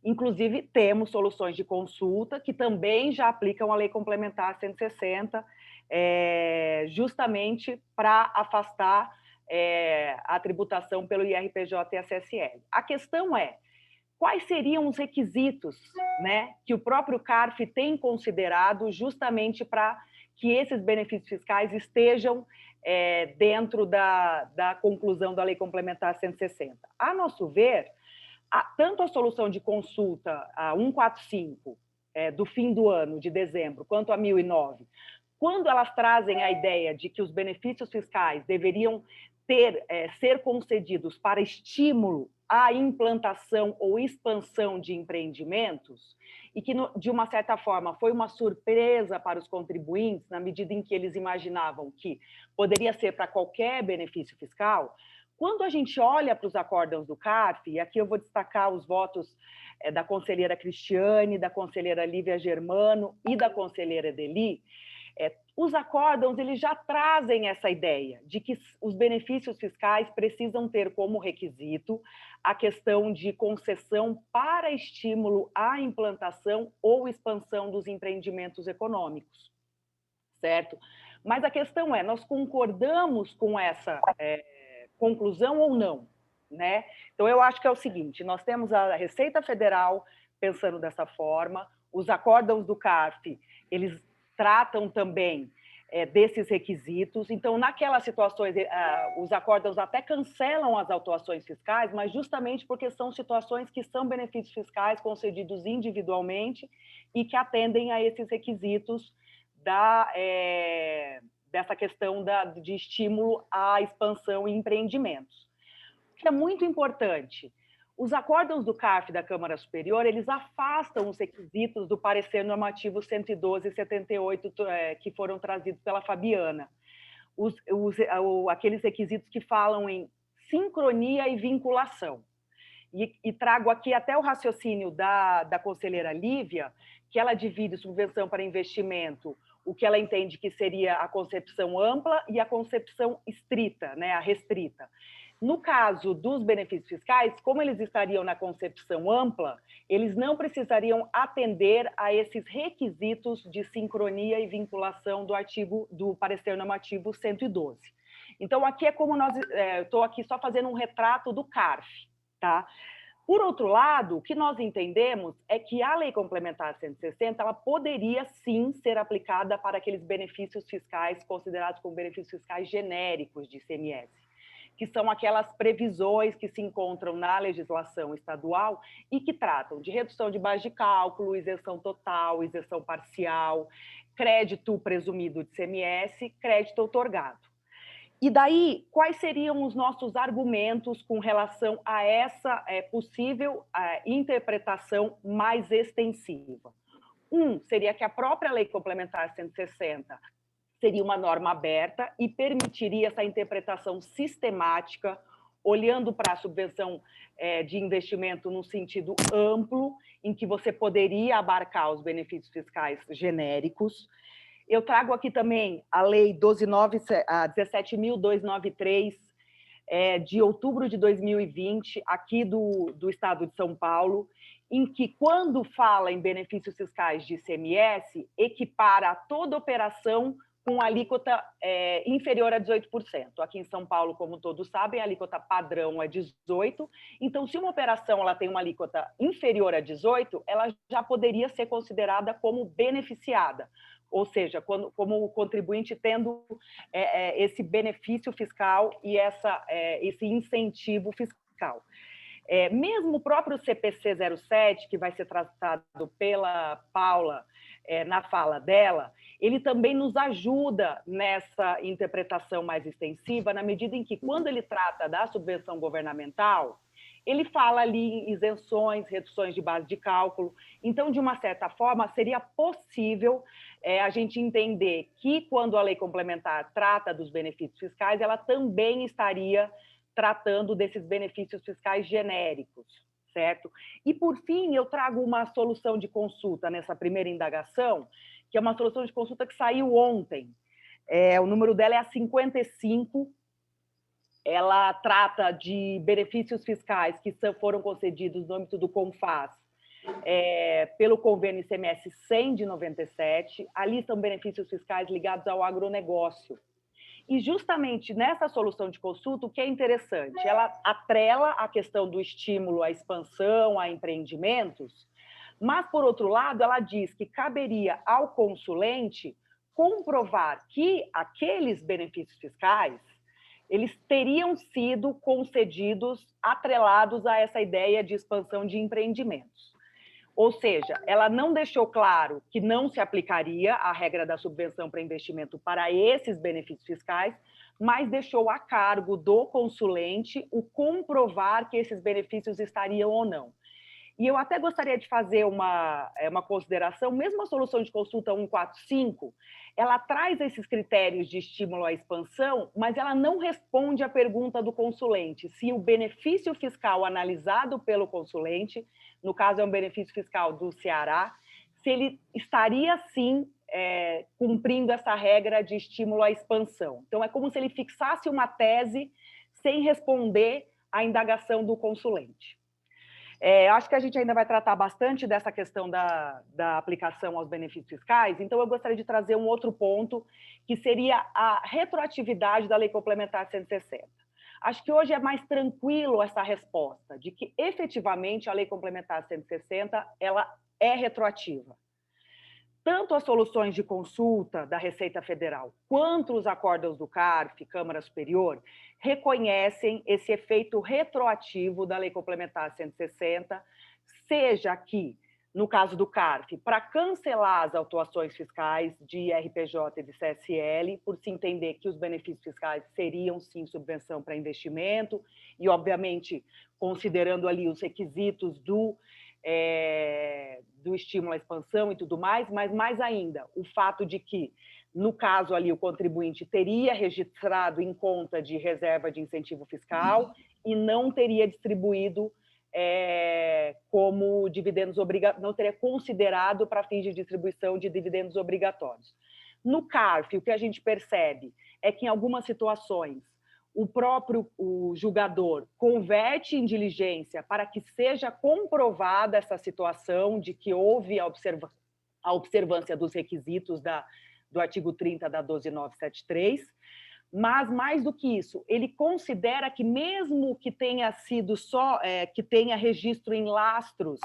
Inclusive, temos soluções de consulta que também já aplicam a Lei Complementar 160, justamente para afastar a tributação pelo IRPJ e a CSL. A questão é, quais seriam os requisitos, né, que o próprio CARF tem considerado justamente para que esses benefícios fiscais estejam dentro da conclusão da Lei Complementar 160? A nosso ver, tanto a solução de consulta, a 145, do fim do ano, de dezembro, quanto a 1009, quando elas trazem a ideia de que os benefícios fiscais deveriam ser concedidos para estímulo à implantação ou expansão de empreendimentos, e que, de uma certa forma, foi uma surpresa para os contribuintes, na medida em que eles imaginavam que poderia ser para qualquer benefício fiscal. Quando a gente olha para os acórdãos do CARF, e aqui eu vou destacar os votos da conselheira Cristiane, da conselheira Lívia Germano e da conselheira Edeli, os acórdãos eles já trazem essa ideia de que os benefícios fiscais precisam ter como requisito a questão de concessão para estímulo à implantação ou expansão dos empreendimentos econômicos, certo? Mas a questão é, nós concordamos com essa conclusão ou não, né? Então, eu acho que é o seguinte, nós temos a Receita Federal pensando dessa forma, os acórdãos do CARF, eles tratam também desses requisitos. Então, naquelas situações, os acórdãos até cancelam as autuações fiscais, mas justamente porque são situações que são benefícios fiscais concedidos individualmente e que atendem a esses requisitos dessa questão de estímulo à expansão em empreendimentos. O que é muito importante, os acórdãos do CARF da Câmara Superior, eles afastam os requisitos do parecer normativo 112 e 78, que foram trazidos pela Fabiana. Aqueles requisitos que falam em sincronia e vinculação. E trago aqui até o raciocínio da conselheira Lívia, que ela divide subvenção para investimento, o que ela entende que seria a concepção ampla e a concepção estrita, né, a restrita. No caso dos benefícios fiscais, como eles estariam na concepção ampla, eles não precisariam atender a esses requisitos de sincronia e vinculação do parecer normativo 112. Então, aqui é como estou aqui só fazendo um retrato do CARF, tá? Por outro lado, o que nós entendemos é que a Lei Complementar 160 ela poderia sim ser aplicada para aqueles benefícios fiscais considerados como benefícios fiscais genéricos de ICMS, que são aquelas previsões que se encontram na legislação estadual e que tratam de redução de base de cálculo, isenção total, isenção parcial, crédito presumido de ICMS, crédito outorgado. E daí, quais seriam os nossos argumentos com relação a essa possível interpretação mais extensiva? Seria que a própria Lei Complementar 160 seria uma norma aberta e permitiria essa interpretação sistemática, olhando para a subvenção de investimento no sentido amplo, em que você poderia abarcar os benefícios fiscais genéricos. Eu trago aqui também a Lei 17.293, de outubro de 2020, aqui do Estado de São Paulo, em que, quando fala em benefícios fiscais de ICMS, equipara toda operação com alíquota inferior a 18%. Aqui em São Paulo, como todos sabem, a alíquota padrão é 18%. Então, se uma operação ela tem uma alíquota inferior a 18%, ela já poderia ser considerada como beneficiada, ou seja, como o contribuinte tendo esse benefício fiscal e esse incentivo fiscal. Mesmo o próprio CPC 07, que vai ser tratado pela Paula na fala dela, ele também nos ajuda nessa interpretação mais extensiva, na medida em que, quando ele trata da subvenção governamental, ele fala ali em isenções, reduções de base de cálculo. Então, de uma certa forma, seria possível a gente entender que, quando a lei complementar trata dos benefícios fiscais, ela também estaria tratando desses benefícios fiscais genéricos, certo? E, por fim, eu trago uma solução de consulta nessa primeira indagação, que é uma solução de consulta que saiu ontem. O número dela é a 55. Ela trata de benefícios fiscais que foram concedidos no âmbito do CONFAS pelo convênio ICMS 100 de 97. Ali são benefícios fiscais ligados ao agronegócio. E justamente nessa solução de consulta, o que é interessante, ela atrela a questão do estímulo à expansão, a empreendimentos, mas, por outro lado, ela diz que caberia ao consulente comprovar que aqueles benefícios fiscais eles teriam sido concedidos atrelados a essa ideia de expansão de empreendimentos. Ou seja, ela não deixou claro que não se aplicaria a regra da subvenção para investimento para esses benefícios fiscais, mas deixou a cargo do consulente o comprovar que esses benefícios estariam ou não. E eu até gostaria de fazer uma consideração, mesmo a solução de consulta 145, ela traz esses critérios de estímulo à expansão, mas ela não responde à pergunta do consulente, se o benefício fiscal analisado pelo consulente, no caso é um benefício fiscal do Ceará, se ele estaria, sim, cumprindo essa regra de estímulo à expansão. Então, é como se ele fixasse uma tese sem responder à indagação do consulente. Acho que a gente ainda vai tratar bastante dessa questão da aplicação aos benefícios fiscais, então eu gostaria de trazer um outro ponto, que seria a retroatividade da Lei Complementar 160. Acho que hoje é mais tranquilo essa resposta, de que efetivamente a Lei Complementar 160 ela é retroativa. Tanto as soluções de consulta da Receita Federal quanto os acórdãos do CARF, Câmara Superior, reconhecem esse efeito retroativo da Lei Complementar 160, seja aqui, no caso do CARF, para cancelar as autuações fiscais de RPJ e de CSL, por se entender que os benefícios fiscais seriam, sim, subvenção para investimento, e, obviamente, considerando ali os requisitos do estímulo à expansão e tudo mais, mas mais ainda, o fato de que, no caso ali, o contribuinte teria registrado em conta de reserva de incentivo fiscal e não teria distribuído como dividendos obrigatórios, não teria considerado para fins de distribuição de dividendos obrigatórios. No CARF, o que a gente percebe é que, em algumas situações, o julgador converte em diligência para que seja comprovada essa situação de que houve a observância dos requisitos do artigo 30 da 12973, mas, mais do que isso, ele considera que, mesmo que tenha sido que tenha registro em lastros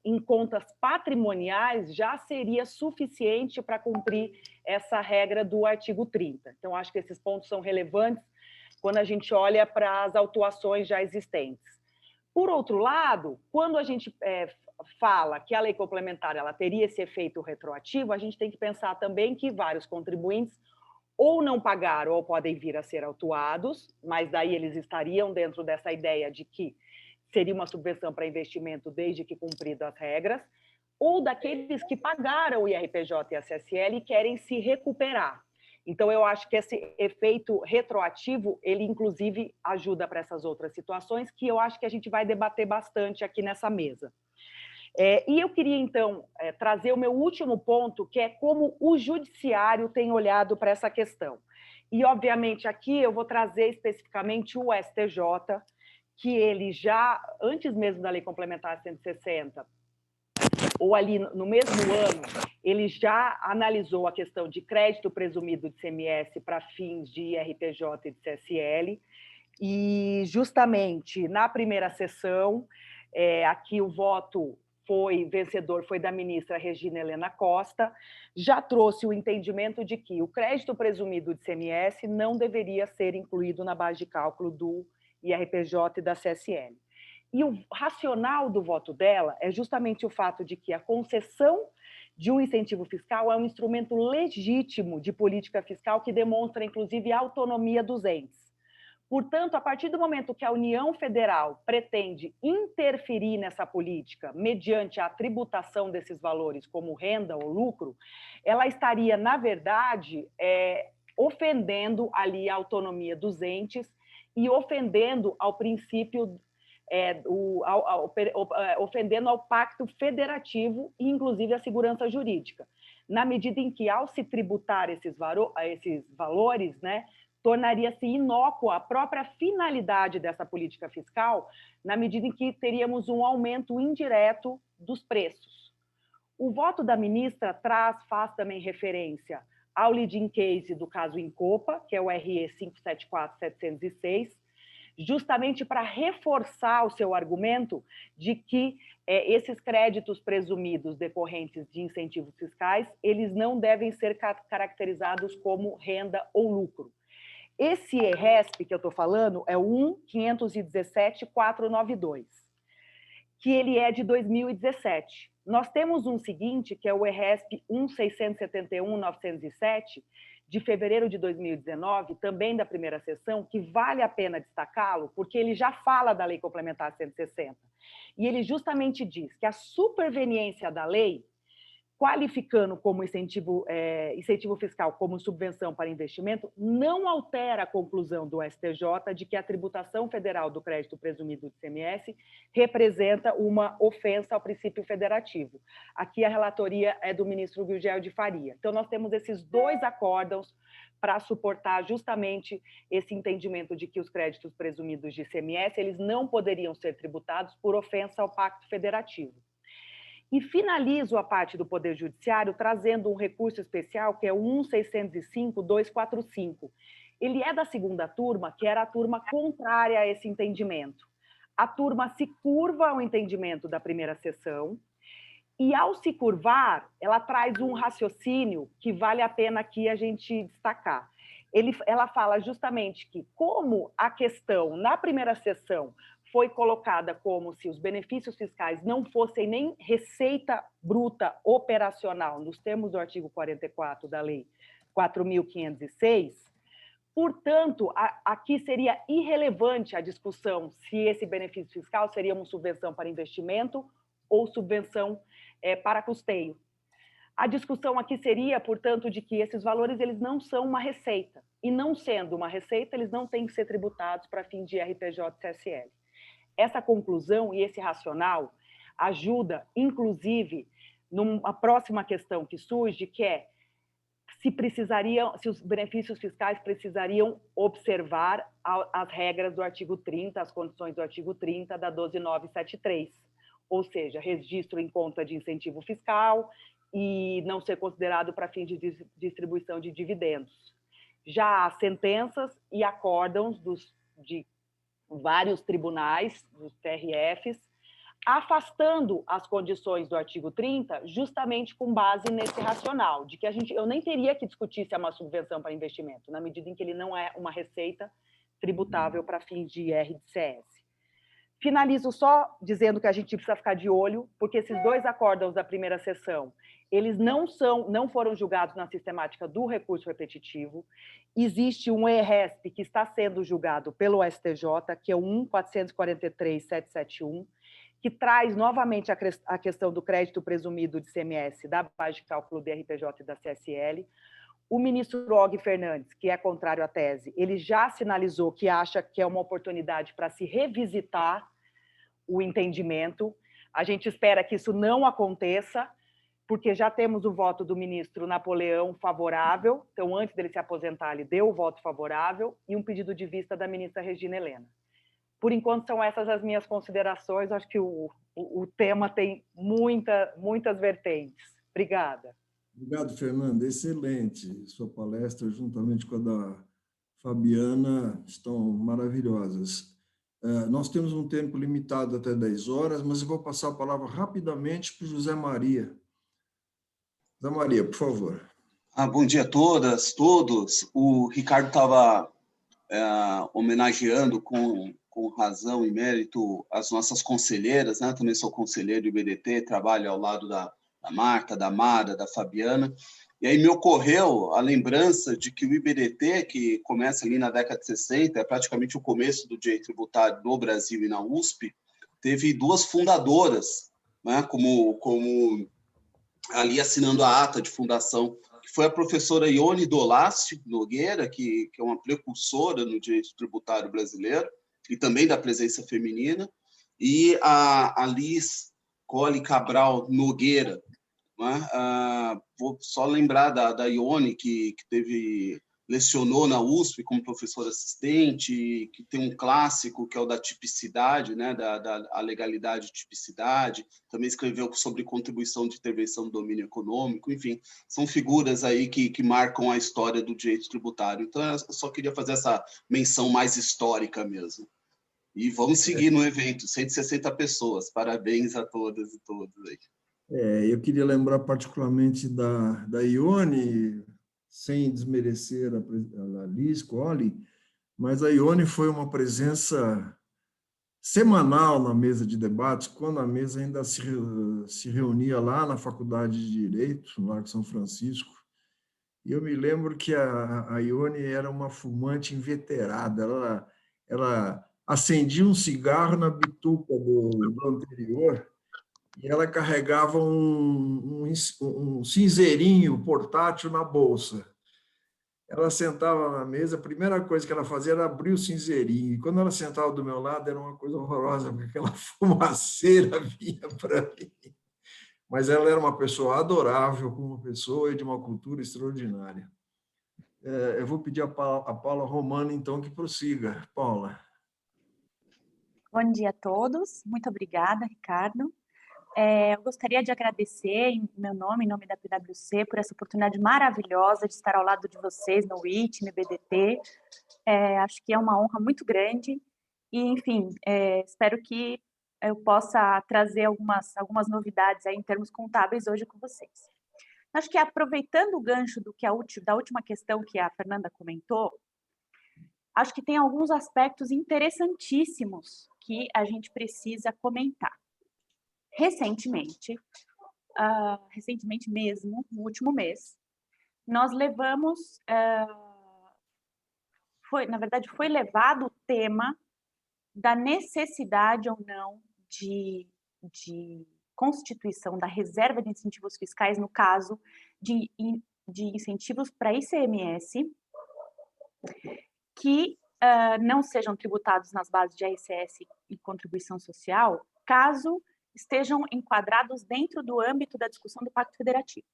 em contas patrimoniais, já seria suficiente para cumprir essa regra do artigo 30. Então, acho que esses pontos são relevantes quando a gente olha para as autuações já existentes. Por outro lado, quando a gente fala que a lei complementar ela teria esse efeito retroativo, a gente tem que pensar também que vários contribuintes ou não pagaram ou podem vir a ser autuados, mas daí eles estariam dentro dessa ideia de que seria uma subvenção para investimento desde que cumpridas as regras, ou daqueles que pagaram o IRPJ e a CSL e querem se recuperar. Então, eu acho que esse efeito retroativo, ele, inclusive, ajuda para essas outras situações, que eu acho que a gente vai debater bastante aqui nessa mesa. E eu queria, então, trazer o meu último ponto, que é como o judiciário tem olhado para essa questão. E, obviamente, aqui eu vou trazer especificamente o STJ, que ele já, antes mesmo da Lei Complementar 160, ou ali no mesmo ano, ele já analisou a questão de crédito presumido de CMS para fins de IRPJ e de CSL, e justamente na primeira sessão, aqui o voto vencedor foi da ministra Regina Helena Costa, já trouxe o entendimento de que o crédito presumido de CMS não deveria ser incluído na base de cálculo do IRPJ e da CSL. E o racional do voto dela é justamente o fato de que a concessão de um incentivo fiscal é um instrumento legítimo de política fiscal que demonstra, inclusive, a autonomia dos entes. Portanto, a partir do momento que a União Federal pretende interferir nessa política mediante a tributação desses valores como renda ou lucro, ela estaria, na verdade, ofendendo ali a autonomia dos entes e ofendendo ao princípio ofendendo ao pacto federativo e, inclusive, à segurança jurídica, na medida em que, ao se tributar esses valores, né, tornaria-se inócua a própria finalidade dessa política fiscal, na medida em que teríamos um aumento indireto dos preços. O voto da ministra faz também referência ao leading case do caso Incopa, que é o RE 574706, justamente para reforçar o seu argumento de que esses créditos presumidos decorrentes de incentivos fiscais, eles não devem ser caracterizados como renda ou lucro. Esse ERESP que eu estou falando é o 1.517.492, que ele é de 2017. Nós temos um seguinte, que é o ERESP 1.671.907, de fevereiro de 2019, também da primeira sessão, que vale a pena destacá-lo, porque ele já fala da Lei Complementar 160. E ele justamente diz que a superveniência da lei, qualificando como incentivo fiscal como subvenção para investimento, não altera a conclusão do STJ de que a tributação federal do crédito presumido de ICMS representa uma ofensa ao princípio federativo. Aqui a relatoria é do ministro Gurgel de Faria. Então, nós temos esses dois acórdãos para suportar justamente esse entendimento de que os créditos presumidos de ICMS eles não poderiam ser tributados por ofensa ao pacto federativo. E finalizo a parte do Poder Judiciário trazendo um recurso especial, que é o 1.605.245. Ele é da segunda turma, que era a turma contrária a esse entendimento. A turma se curva ao entendimento da primeira sessão, e, ao se curvar, ela traz um raciocínio que vale a pena aqui a gente destacar. Ela fala justamente que, como a questão na primeira sessão foi colocada como se os benefícios fiscais não fossem nem receita bruta operacional, nos termos do artigo 44 da Lei 4.506, portanto, aqui seria irrelevante a discussão se esse benefício fiscal seria uma subvenção para investimento ou subvenção para custeio. A discussão aqui seria, portanto, de que esses valores eles não são uma receita, e não sendo uma receita, eles não têm que ser tributados para fim de RPJ e CSL. Essa conclusão e esse racional ajuda, inclusive, numa próxima questão que surge, que é se os benefícios fiscais precisariam observar as regras do artigo 30, as condições do artigo 30 da 12973, ou seja, registro em conta de incentivo fiscal e não ser considerado para fim de distribuição de dividendos. Já há sentenças e acórdãos de vários tribunais, dos TRFs, afastando as condições do artigo 30, justamente com base nesse racional, de que eu nem teria que discutir se é uma subvenção para investimento, na medida em que ele não é uma receita tributável para fins de IR/CS. Finalizo só dizendo que a gente precisa ficar de olho, porque esses dois acórdãos da primeira sessão, eles não foram julgados na sistemática do recurso repetitivo. Existe um ERESP que está sendo julgado pelo STJ, que é o 1.443.771, que traz novamente a questão do crédito presumido de ICMS da base de cálculo do RPJ e da CSL. O ministro Og Fernandes, que é contrário à tese, ele já sinalizou que acha que é uma oportunidade para se revisitar o entendimento. A gente espera que isso não aconteça, porque já temos o voto do ministro Napoleão favorável, então, antes dele se aposentar, ele deu o voto favorável, e um pedido de vista da ministra Regina Helena. Por enquanto, são essas as minhas considerações. Acho que o tema tem muitas vertentes. Obrigada. Obrigado, Fernanda. Excelente. Sua palestra, juntamente com a da Fabiana, estão maravilhosas. Nós temos um tempo limitado até 10 horas, mas eu vou passar a palavra rapidamente para o José Maria. José Maria, por favor. Bom dia a todas, todos. O Ricardo estava homenageando com razão e mérito as nossas conselheiras, né? Também sou conselheiro do IBDT, trabalho ao lado da Marta, da Mara, da Fabiana, e aí me ocorreu a lembrança de que o IBDT, que começa ali na década de 60, é praticamente o começo do direito tributário no Brasil e na USP, teve duas fundadoras, né? Como ali assinando a ata de fundação, que foi a professora Ione Dolácio Nogueira, que é uma precursora no direito tributário brasileiro, e também da presença feminina, e a Liz Cole Cabral Nogueira. Né? Vou só lembrar da Ione, que lecionou na USP como professora assistente, que tem um clássico que é o da tipicidade, né? da legalidade e tipicidade, também escreveu sobre contribuição de intervenção do domínio econômico, enfim, são figuras aí que marcam a história do direito tributário. Então, eu só queria fazer essa menção mais histórica mesmo. E vamos seguir no evento, 160 pessoas, parabéns a todas e todos aí. Eu queria lembrar particularmente da Ione, sem desmerecer a Liz Cole, mas a Ione foi uma presença semanal na mesa de debates, quando a mesa ainda se reunia lá na Faculdade de Direito, no Largo São Francisco, E eu me lembro que a Ione era uma fumante inveterada. Ela acendia um cigarro na bituca do anterior e ela carregava um cinzeirinho portátil na bolsa. Ela sentava na mesa, a primeira coisa que ela fazia era abrir o cinzeirinho. E quando ela sentava do meu lado, era uma coisa horrorosa, porque aquela fumaceira vinha para mim. Mas ela era uma pessoa adorável, uma pessoa de uma cultura extraordinária. Eu vou pedir a Paula Romano, então, que prossiga. Paula. Bom dia a todos. Muito obrigada, Ricardo. Eu gostaria de agradecer, em meu nome, em nome da PwC, por essa oportunidade maravilhosa de estar ao lado de vocês no IT, no IBDT. Acho que é uma honra muito grande e, enfim, espero que eu possa trazer algumas novidades aí em termos contábeis hoje com vocês. Acho que aproveitando o gancho da última questão que a Fernanda comentou, acho que tem alguns aspectos interessantíssimos que a gente precisa comentar. Recentemente mesmo, no último mês, nós levamos, foi levado o tema da necessidade ou não de constituição da reserva de incentivos fiscais, no caso de incentivos para ICMS, que não sejam tributados nas bases de ICS e contribuição social, caso estejam enquadrados dentro do âmbito da discussão do Pacto Federativo.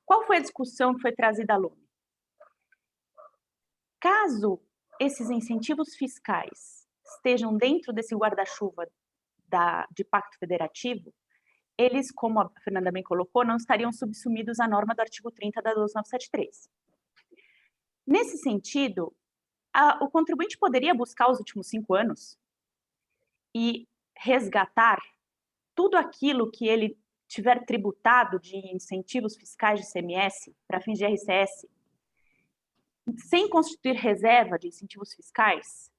Qual foi a discussão que foi trazida à lume? Caso esses incentivos fiscais estejam dentro desse guarda-chuva de Pacto Federativo, eles, como a Fernanda bem colocou, não estariam subsumidos à norma do artigo 30 da 12973. Nesse sentido, o contribuinte poderia buscar os últimos 5 anos e resgatar tudo aquilo que ele tiver tributado de incentivos fiscais de ICMS para fins de RCS, sem constituir reserva de incentivos fiscais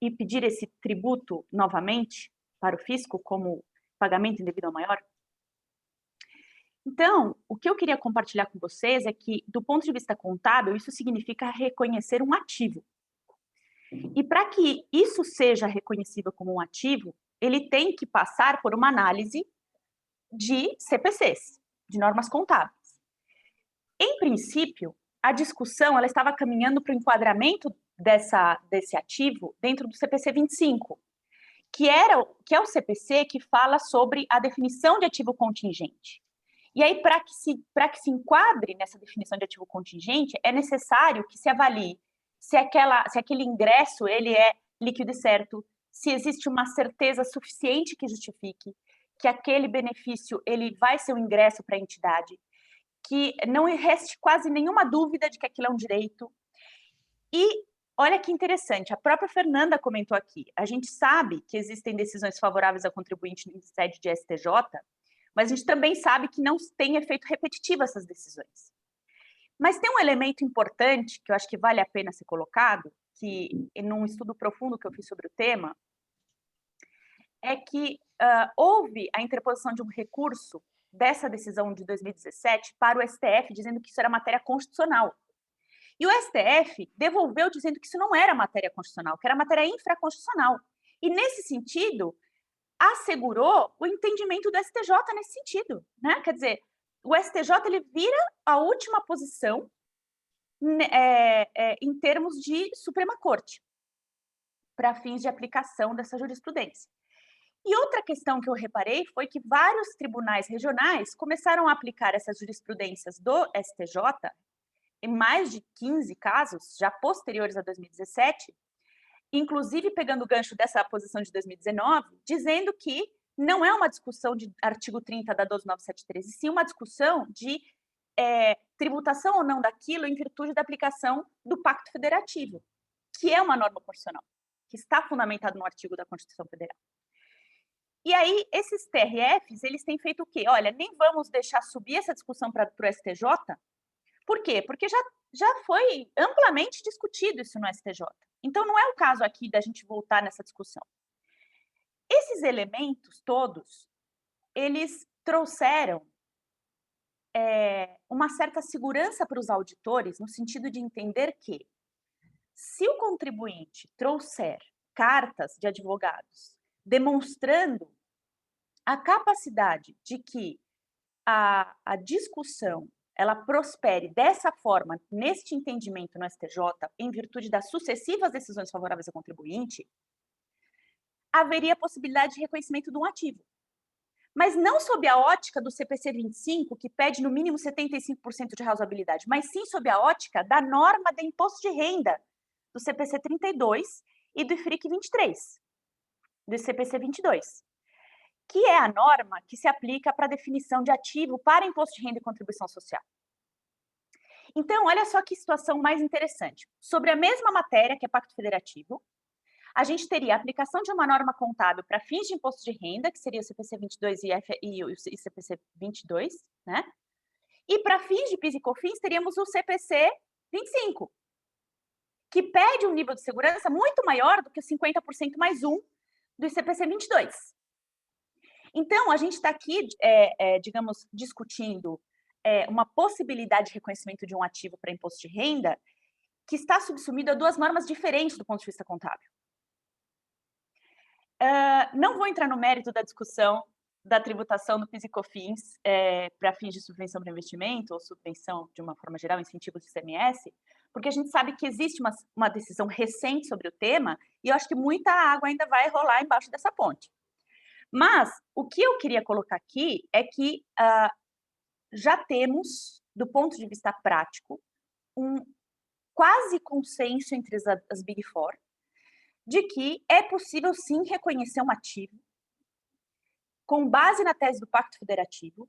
e pedir esse tributo novamente para o fisco como pagamento indevido ao maior? Então, o que eu queria compartilhar com vocês é que, do ponto de vista contábil, isso significa reconhecer um ativo. E para que isso seja reconhecido como um ativo, ele tem que passar por uma análise de CPCs, de normas contábeis. Em princípio, a discussão ela estava caminhando para o enquadramento desse ativo dentro do CPC 25, que é o CPC que fala sobre a definição de ativo contingente. E aí, para que se enquadre nessa definição de ativo contingente, é necessário que se avalie se aquele ingresso ele é líquido e certo, se existe uma certeza suficiente que justifique que aquele benefício ele vai ser um ingresso para a entidade, que não reste quase nenhuma dúvida de que aquilo é um direito. E olha que interessante, a própria Fernanda comentou aqui, a gente sabe que existem decisões favoráveis ao contribuinte em sede de STJ, mas a gente também sabe que não tem efeito repetitivo essas decisões. Mas tem um elemento importante que eu acho que vale a pena ser colocado, que num estudo profundo que eu fiz sobre o tema, é que houve a interposição de um recurso dessa decisão de 2017 para o STF, dizendo que isso era matéria constitucional. E o STF devolveu dizendo que isso não era matéria constitucional, que era matéria infraconstitucional. E, nesse sentido, assegurou o entendimento do STJ nesse sentido, né? Quer dizer, o STJ ele vira a última posição em termos de Suprema Corte, para fins de aplicação dessa jurisprudência. E outra questão que eu reparei foi que vários tribunais regionais começaram a aplicar essas jurisprudências do STJ, em mais de 15 casos, já posteriores a 2017, inclusive pegando o gancho dessa posição de 2019, dizendo que não é uma discussão de artigo 30 da 12973, e sim uma discussão de tributação ou não daquilo em virtude da aplicação do Pacto Federativo, que é uma norma constitucional, que está fundamentado no artigo da Constituição Federal. E aí, esses TRFs, eles têm feito o quê? Olha, nem vamos deixar subir essa discussão para o STJ. Por quê? Porque já foi amplamente discutido isso no STJ. Então, não é o caso aqui da gente voltar nessa discussão. Esses elementos todos, eles trouxeram uma certa segurança para os auditores, no sentido de entender que, se o contribuinte trouxer cartas de advogados demonstrando a capacidade de que a discussão ela prospere dessa forma, neste entendimento no STJ, em virtude das sucessivas decisões favoráveis ao contribuinte, haveria possibilidade de reconhecimento de um ativo. Mas não sob a ótica do CPC 25, que pede no mínimo 75% de razoabilidade, mas sim sob a ótica da norma de imposto de renda do CPC 32 e do IFRIC 23, do CPC 22, que é a norma que se aplica para a definição de ativo para imposto de renda e contribuição social. Então, olha só que situação mais interessante. Sobre a mesma matéria, que é pacto federativo, a gente teria a aplicação de uma norma contábil para fins de imposto de renda, que seria o CPC 22 e o CPC 22, né? E para fins de PIS e COFINS, teríamos o CPC 25, que pede um nível de segurança muito maior do que o 50% mais 1 do ICPC 22. Então, a gente está aqui, digamos, discutindo uma possibilidade de reconhecimento de um ativo para imposto de renda que está subsumido a duas normas diferentes do ponto de vista contábil. Não vou entrar no mérito da discussão da tributação do PIS e COFINS para fins de subvenção para investimento, ou subvenção, de uma forma geral, incentivos de ICMS, porque a gente sabe que existe uma decisão recente sobre o tema, e eu acho que muita água ainda vai rolar embaixo dessa ponte. Mas o que eu queria colocar aqui é que já temos, do ponto de vista prático, um quase consenso entre as Big Four de que é possível, sim, reconhecer um ativo com base na tese do Pacto Federativo,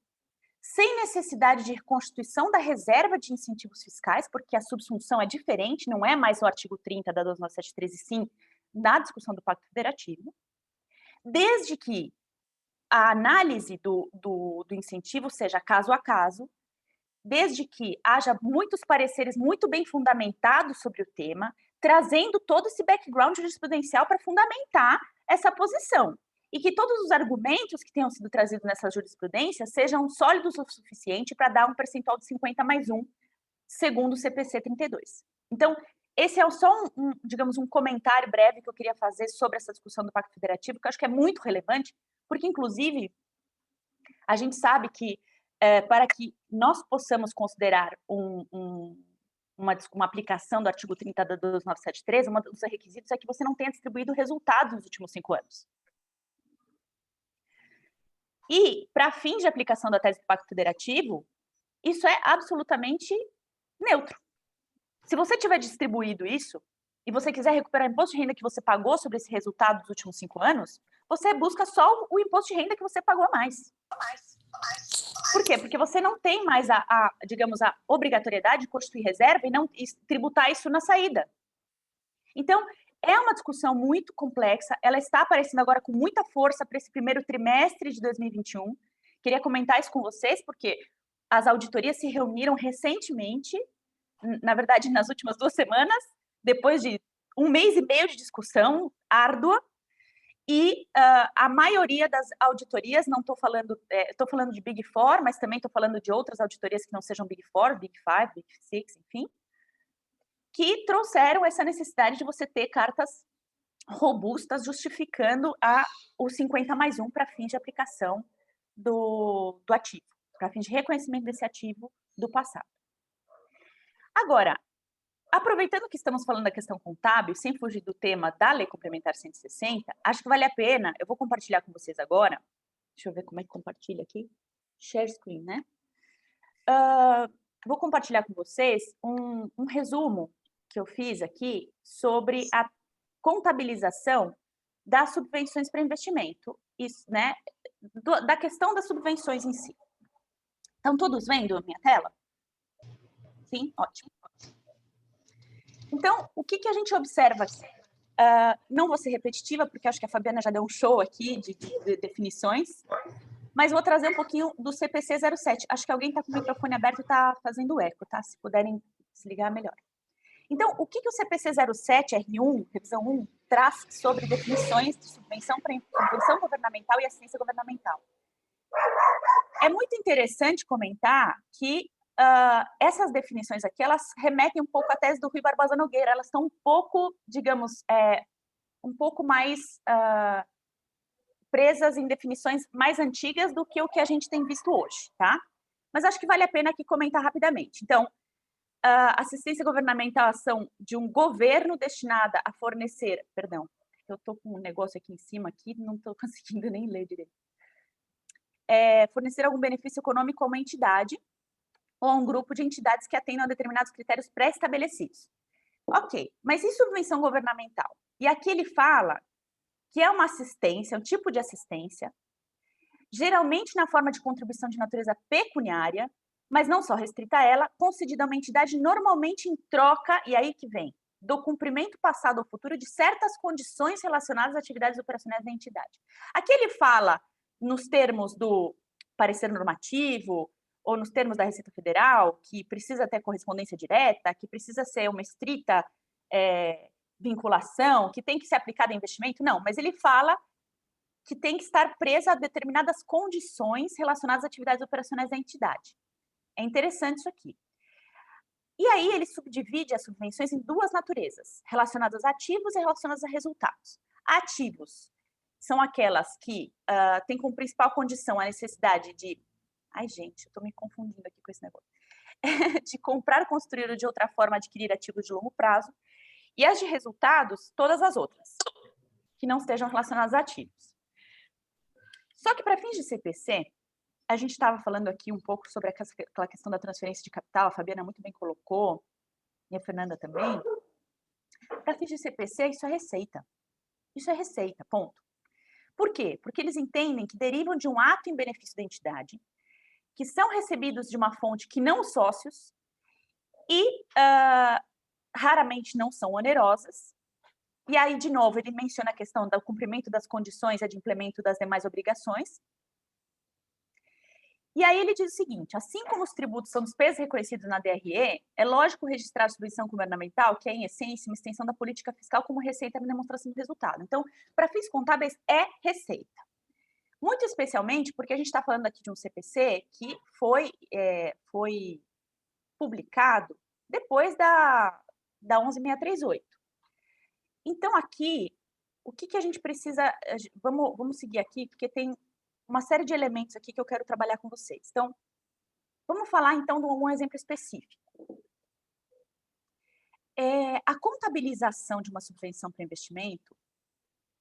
sem necessidade de reconstituição da reserva de incentivos fiscais, porque a subsunção é diferente, não é mais o artigo 30 da 12973, e sim na discussão do Pacto Federativo, desde que a análise do incentivo seja caso a caso, desde que haja muitos pareceres muito bem fundamentados sobre o tema, trazendo todo esse background jurisprudencial para fundamentar essa posição. E que todos os argumentos que tenham sido trazidos nessa jurisprudência sejam sólidos o suficiente para dar um percentual de 50 mais 1, segundo o CPC 32. Então, esse é só digamos, um comentário breve que eu queria fazer sobre essa discussão do Pacto Federativo, que eu acho que é muito relevante, porque, inclusive, a gente sabe que para que nós possamos considerar uma aplicação do artigo 30 da 12973, um dos requisitos é que você não tenha distribuído resultados nos últimos 5 anos. E, para fins de aplicação da tese do Pacto Federativo, isso é absolutamente neutro. Se você tiver distribuído isso, e você quiser recuperar o imposto de renda que você pagou sobre esse resultado dos últimos 5 anos, você busca só o imposto de renda que você pagou a mais. Por quê? Porque você não tem mais digamos, a obrigatoriedade de constituir reserva e tributar isso na saída. Então, é uma discussão muito complexa, ela está aparecendo agora com muita força para esse primeiro trimestre de 2021. Queria comentar isso com vocês, porque as auditorias se reuniram recentemente, na verdade, nas últimas 2 semanas, depois de 1 mês e meio de discussão árdua, e a maioria das auditorias, não estou falando de Big Four, mas também estou falando de outras auditorias que não sejam Big Four, Big Five, Big Six, enfim, que trouxeram essa necessidade de você ter cartas robustas justificando o 50 mais 1 para fins de aplicação do ativo, para fins de reconhecimento desse ativo do passado. Agora, aproveitando que estamos falando da questão contábil, sem fugir do tema da Lei Complementar 160, acho que vale a pena, eu vou compartilhar com vocês agora, deixa eu ver como é que compartilha aqui, share screen, né? Vou compartilhar com vocês um resumo que eu fiz aqui sobre a contabilização das subvenções para investimento, isso, né? Da questão das subvenções em si. Estão todos vendo a minha tela? Sim? Ótimo. Então, o que a gente observa aqui? Não vou ser repetitiva, porque acho que a Fabiana já deu um show aqui de definições, mas vou trazer um pouquinho do CPC 07. Acho que alguém está com o microfone aberto e está fazendo eco, tá? Se puderem desligar, melhor. Então, o que o CPC 07, R1, revisão 1, traz sobre definições de subvenção para subvenção governamental e assistência governamental? é muito interessante comentar que essas definições aqui, elas remetem um pouco à tese do Rui Barbosa Nogueira, elas estão um pouco, digamos, um pouco mais presas em definições mais antigas do que o que a gente tem visto hoje, tá? Mas acho que vale a pena aqui comentar rapidamente. Então, assistência governamental é ação de um governo destinada a fornecer, perdão, eu estou com um negócio aqui em cima, aqui, não estou conseguindo nem ler direito. Fornecer algum benefício econômico a uma entidade ou a um grupo de entidades que atendam a determinados critérios pré-estabelecidos. Ok, mas e subvenção governamental? E aqui ele fala que é uma assistência, um tipo de assistência, geralmente na forma de contribuição de natureza pecuniária, mas não só restrita a ela, concedida a uma entidade normalmente em troca, e aí que vem, do cumprimento passado ou futuro de certas condições relacionadas às atividades operacionais da entidade. Aqui ele fala nos termos do parecer normativo, ou nos termos da Receita Federal, que precisa ter correspondência direta, que precisa ser uma estrita vinculação, que tem que ser aplicada em investimento? Não, mas ele fala que tem que estar presa a determinadas condições relacionadas às atividades operacionais da entidade. É interessante isso aqui. E aí ele subdivide as subvenções em duas naturezas, relacionadas a ativos e relacionadas a resultados. Ativos são aquelas que têm como principal condição a necessidade de... Ai, gente, eu estou me confundindo aqui com esse negócio. De comprar, construir ou de outra forma adquirir ativos de longo prazo. E as de resultados, todas as outras, que não estejam relacionadas a ativos. Só que para fins de CPC, a gente estava falando aqui um pouco sobre aquela questão da transferência de capital, a Fabiana muito bem colocou, e a Fernanda também. Para fins de CPC, isso é receita. Isso é receita, ponto. Por quê? Porque eles entendem que derivam de um ato em benefício da entidade, que são recebidos de uma fonte que não sócios e raramente não são onerosas. E aí, de novo, ele menciona a questão do cumprimento das condições e de implemento das demais obrigações. E aí ele diz o seguinte, assim como os tributos são despesas reconhecidas na DRE, é lógico registrar a subvenção governamental, que é, em essência, uma extensão da política fiscal como receita na demonstração do resultado. Então, para fins contábeis, é receita. Muito especialmente porque a gente está falando aqui de um CPC que foi publicado depois da 11.638. Então, aqui, o que a gente precisa... Vamos seguir aqui, porque tem uma série de elementos aqui que eu quero trabalhar com vocês. Então, vamos falar, então, de um exemplo específico. A contabilização de uma subvenção para investimento,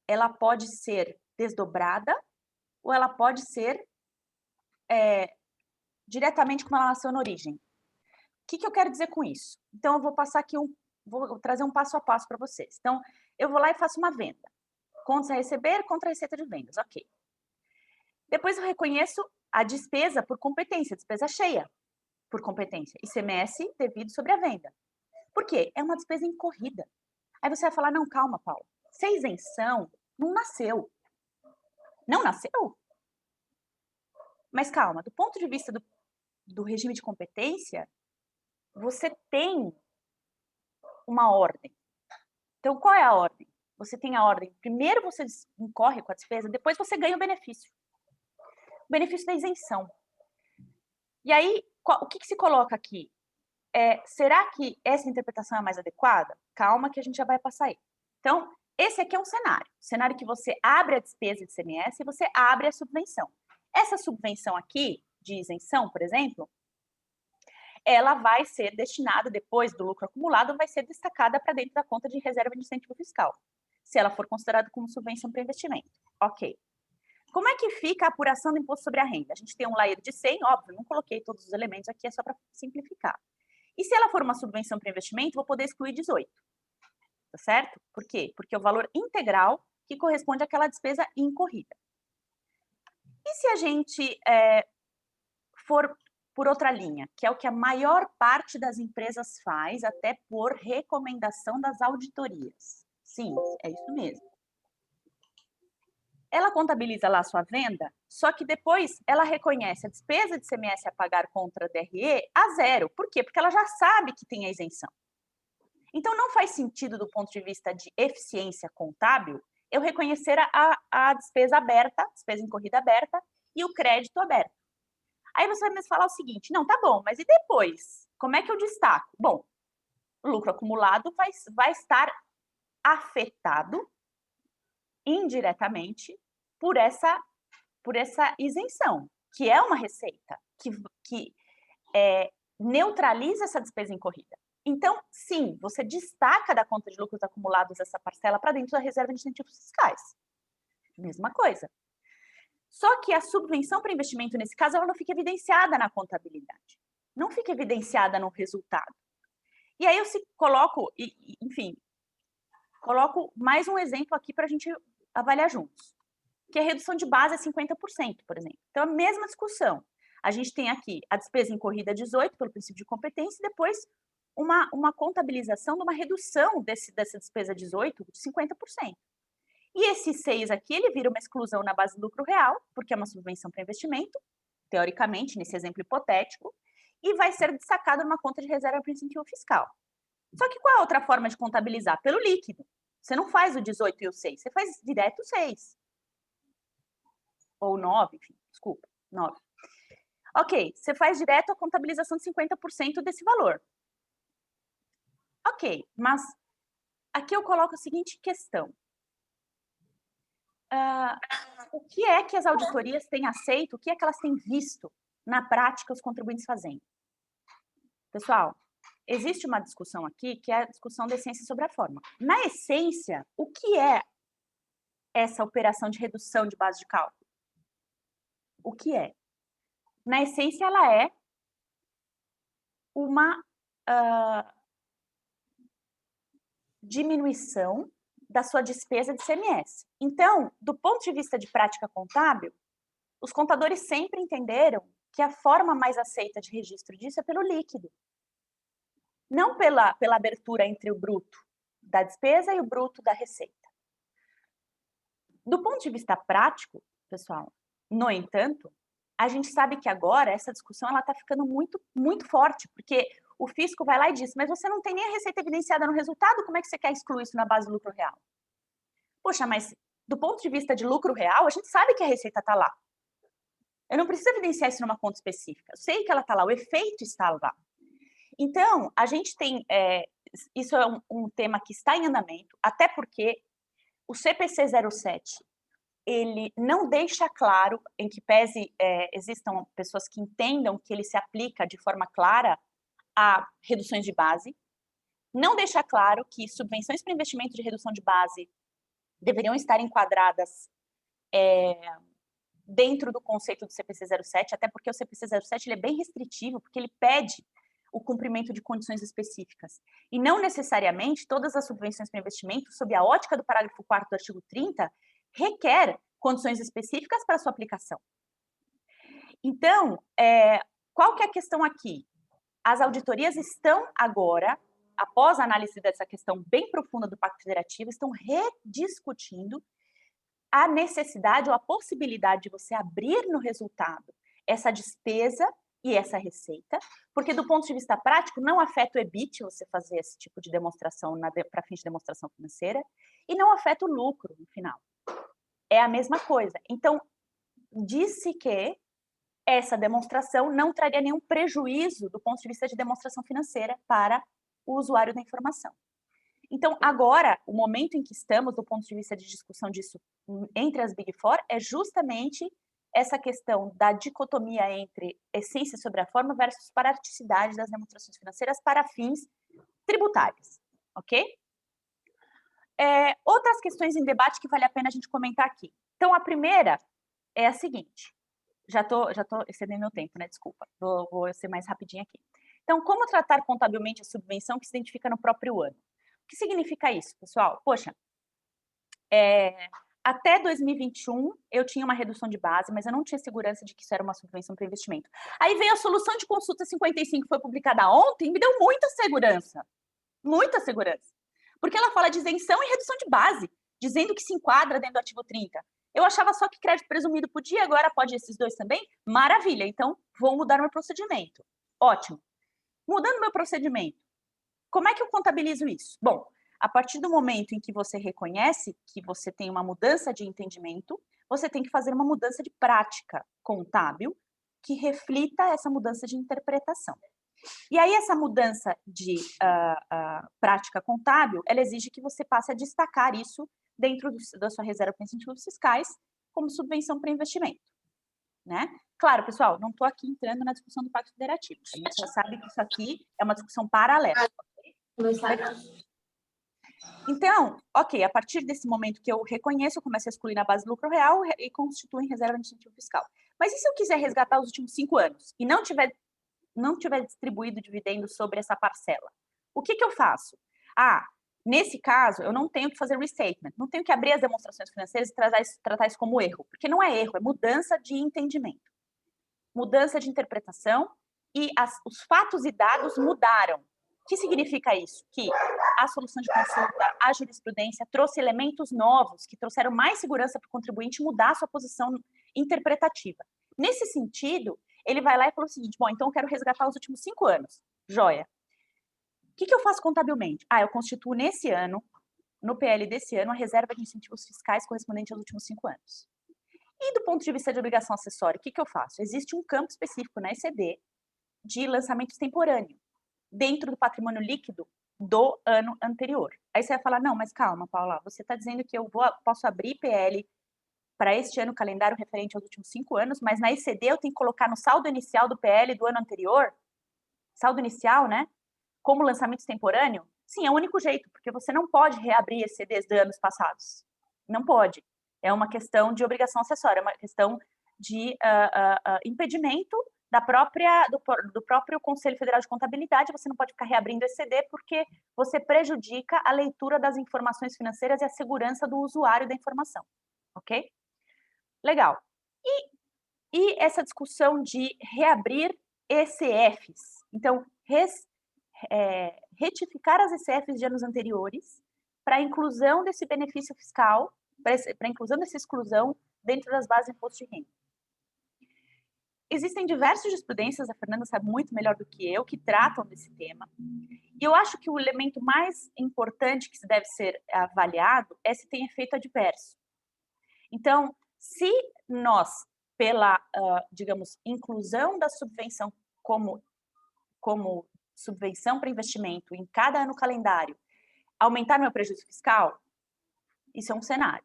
ela pode ser desdobrada ou ela pode ser diretamente como ela nasceu na origem. O que eu quero dizer com isso? Então, eu vou passar aqui vou trazer um passo a passo para vocês. Então, eu vou lá e faço uma venda. Contas a receber contra a receita de vendas, ok. Depois eu reconheço a despesa por competência, despesa cheia por competência, ICMS devido sobre a venda. Por quê? É uma despesa incorrida. Aí você vai falar, não, calma, Paulo, se a isenção não nasceu. Não nasceu? Mas calma, do ponto de vista do regime de competência, você tem uma ordem. Então, qual é a ordem? Você tem a ordem, primeiro você incorre com a despesa, depois você ganha o benefício. O benefício da isenção. E aí, o que se coloca aqui? Será que essa interpretação é mais adequada? Calma que a gente já vai passar aí. Então, esse aqui é um cenário. Cenário que você abre a despesa de ICMS e você abre a subvenção. Essa subvenção aqui, de isenção, por exemplo, ela vai ser destinada, depois do lucro acumulado, vai ser destacada para dentro da conta de reserva de incentivo fiscal, se ela for considerada como subvenção para investimento. Ok. Como é que fica a apuração do imposto sobre a renda? A gente tem um layer de 100, óbvio, não coloquei todos os elementos aqui, é só para simplificar. E se ela for uma subvenção para investimento, vou poder excluir 18. Tá certo? Por quê? Porque é o valor integral que corresponde àquela despesa incorrida. E se a gente for por outra linha, que é o que a maior parte das empresas faz, até por recomendação das auditorias? Sim, é isso mesmo. Ela contabiliza lá a sua venda, só que depois ela reconhece a despesa de ICMS a pagar contra a DRE a zero. Por quê? Porque ela já sabe que tem a isenção. Então, não faz sentido, do ponto de vista de eficiência contábil, eu reconhecer a despesa aberta, despesa incorrida aberta, e o crédito aberto. Aí você vai me falar o seguinte, não, tá bom, mas e depois? Como é que eu destaco? Bom, o lucro acumulado vai estar afetado indiretamente por essa isenção, que é uma receita que neutraliza essa despesa incorrida. Então, sim, você destaca da conta de lucros acumulados essa parcela para dentro da reserva de incentivos fiscais. Mesma coisa. Só que a subvenção para investimento, nesse caso, ela não fica evidenciada na contabilidade. Não fica evidenciada no resultado. E aí eu coloco, enfim, coloco mais um exemplo aqui para a gente avaliar juntos. Que a redução de base é 50%, por exemplo. Então, a mesma discussão. A gente tem aqui a despesa incorrida 18 pelo princípio de competência e depois uma contabilização de uma redução dessa despesa 18 de 50%. E esse 6 aqui, ele vira uma exclusão na base do lucro real, porque é uma subvenção para investimento, teoricamente, nesse exemplo hipotético, e vai ser destacado numa conta de reserva para incentivo fiscal. Só que qual é a outra forma de contabilizar? Pelo líquido. Você não faz o 18 e o 6, você faz direto o 6. Ou 9, enfim, desculpa, 9. Ok, você faz direto a contabilização de 50% desse valor. Ok, mas aqui eu coloco a seguinte questão. O que é que as auditorias têm aceito, o que é que elas têm visto na prática os contribuintes fazendo? Pessoal, existe uma discussão aqui que é a discussão da essência sobre a forma. Na essência, o que é essa operação de redução de base de cálculo? O que é? Na essência, ela é uma diminuição da sua despesa de ICMS. Então, do ponto de vista de prática contábil, os contadores sempre entenderam que a forma mais aceita de registro disso é pelo líquido. Não pela abertura entre o bruto da despesa e o bruto da receita. Do ponto de vista prático, pessoal, no entanto, a gente sabe que agora essa discussão está ficando muito, muito forte, porque o fisco vai lá e diz, mas você não tem nem a receita evidenciada no resultado, como é que você quer excluir isso na base do lucro real? Poxa, mas do ponto de vista de lucro real, a gente sabe que a receita está lá. Eu não preciso evidenciar isso numa conta específica. Eu sei que ela está lá, o efeito está lá. Então, a gente tem... isso é um tema que está em andamento, até porque o CPC 07, ele não deixa claro, em que pese existam pessoas que entendam que ele se aplica de forma clara a reduções de base, não deixa claro que subvenções para investimento de redução de base deveriam estar enquadradas dentro do conceito do CPC 07, até porque o CPC 07 ele é bem restritivo, porque ele pede o cumprimento de condições específicas. E não necessariamente todas as subvenções para investimento, sob a ótica do parágrafo 4º do artigo 30, requer condições específicas para sua aplicação. Então, qual que é a questão aqui? As auditorias estão agora, após a análise dessa questão bem profunda do Pacto Federativo, estão rediscutindo a necessidade ou a possibilidade de você abrir no resultado essa despesa e essa receita, porque do ponto de vista prático não afeta o EBIT você fazer esse tipo de demonstração para fins de demonstração financeira e não afeta o lucro no final. É a mesma coisa. Então, disse que essa demonstração não traria nenhum prejuízo do ponto de vista de demonstração financeira para o usuário da informação. Então, agora, o momento em que estamos, do ponto de vista de discussão disso entre as Big Four, é justamente essa questão da dicotomia entre essência sobre a forma versus praticidade das demonstrações financeiras para fins tributários, ok? Outras questões em debate que vale a pena a gente comentar aqui. Então, a primeira é a seguinte, já tô excedendo meu tempo, né? Desculpa, vou ser mais rapidinho aqui. Então, como tratar contabilmente a subvenção que se identifica no próprio ano? O que significa isso, pessoal? Poxa, até 2021 eu tinha uma redução de base, mas eu não tinha segurança de que isso era uma subvenção para investimento. Aí veio a solução de consulta 55, que foi publicada ontem, e me deu muita segurança. Muita segurança. Porque ela fala de isenção e redução de base, dizendo que se enquadra dentro do artigo 30. Eu achava só que crédito presumido podia, agora pode esses dois também? Maravilha, então vou mudar meu procedimento. Ótimo. Mudando meu procedimento, como é que eu contabilizo isso? Bom, a partir do momento em que você reconhece que você tem uma mudança de entendimento, você tem que fazer uma mudança de prática contábil que reflita essa mudança de interpretação. E aí essa mudança de prática contábil, ela exige que você passe a destacar isso dentro da sua reserva para incentivos fiscais como subvenção para investimento, né? Claro, pessoal, não estou aqui entrando na discussão do Pacto Federativo. A gente já sabe que isso aqui é uma discussão paralela. Então, ok, a partir desse momento que eu reconheço, eu começo a excluir na base do lucro real e constituo em reserva de incentivo fiscal. Mas e se eu quiser resgatar os últimos 5 anos e não tiver distribuído dividendos sobre essa parcela? O que eu faço? Nesse caso, eu não tenho que fazer restatement, não tenho que abrir as demonstrações financeiras e tratar isso como erro, porque não é erro, é mudança de entendimento, mudança de interpretação, e os fatos e dados mudaram. O que significa isso? Que a solução de consulta, a jurisprudência trouxe elementos novos que trouxeram mais segurança para o contribuinte mudar a sua posição interpretativa. Nesse sentido, ele vai lá e fala o seguinte: bom, então eu quero resgatar os últimos 5 anos. Joia. O que eu faço contabilmente? Eu constituo nesse ano, no PL desse ano, a reserva de incentivos fiscais correspondente aos últimos 5 anos. E do ponto de vista de obrigação acessória, o que eu faço? Existe um campo específico na ECD de lançamento extemporâneo, dentro do patrimônio líquido do ano anterior. Aí você vai falar: não, mas calma, Paula, você está dizendo que eu posso abrir PL para este ano calendário referente aos últimos 5 anos, mas na ECD eu tenho que colocar no saldo inicial do PL do ano anterior, saldo inicial, né, como lançamento extemporâneo? Sim, é o único jeito, porque você não pode reabrir ECDs de anos passados. Não pode. É uma questão de obrigação acessória, é uma questão de impedimento do próprio Conselho Federal de Contabilidade. Você não pode ficar reabrindo ECD porque você prejudica a leitura das informações financeiras e a segurança do usuário da informação. Ok? Legal. E essa discussão de reabrir ECFs? Então, retificar as ECFs de anos anteriores para a inclusão desse benefício fiscal, para a inclusão dessa exclusão dentro das bases de imposto de renda. Existem diversas jurisprudências, a Fernanda sabe muito melhor do que eu, que tratam desse tema. E eu acho que o elemento mais importante que deve ser avaliado é se tem efeito adverso. Então, se nós, pela, digamos, inclusão da subvenção como subvenção para investimento em cada ano calendário, aumentar meu prejuízo fiscal, isso é um cenário.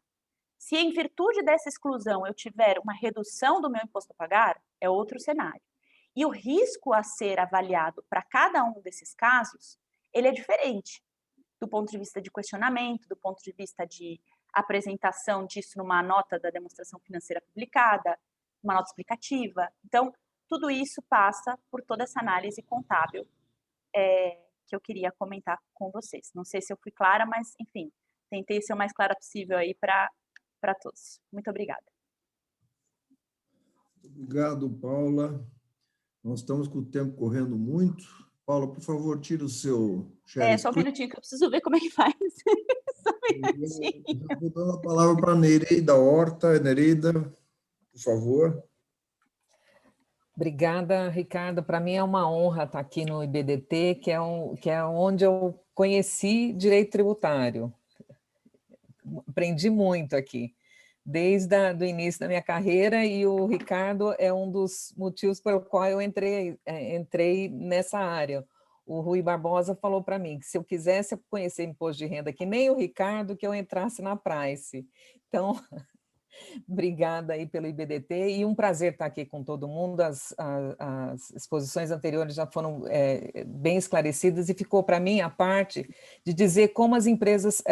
Se em virtude dessa exclusão eu tiver uma redução do meu imposto a pagar, é outro cenário. E o risco a ser avaliado para cada um desses casos, ele é diferente, do ponto de vista de questionamento, do ponto de vista de apresentação disso numa nota da demonstração financeira publicada, uma nota explicativa. Então, tudo isso passa por toda essa análise contábil que eu queria comentar com vocês. Não sei se eu fui clara, mas, enfim, tentei ser o mais clara possível aí para todos. Muito obrigada. Obrigado, Paula. Nós estamos com o tempo correndo muito. Paula, por favor, tira o seu share só um minutinho, que eu preciso ver como é que faz. Só um minutinho. Eu vou dando a palavra para a Nereida Horta. Nereida, por favor. Obrigada, Ricardo. Para mim é uma honra estar aqui no IBDT, que é onde eu conheci direito tributário. Aprendi muito aqui, desde o início da minha carreira, e o Ricardo é um dos motivos pelo qual eu entrei nessa área. O Rui Barbosa falou para mim que se eu quisesse conhecer imposto de renda, que nem o Ricardo, que eu entrasse na Price. Então, obrigada aí pelo IBDT, e um prazer estar aqui com todo mundo. As exposições anteriores já foram bem esclarecidas, e ficou para mim a parte de dizer como as empresas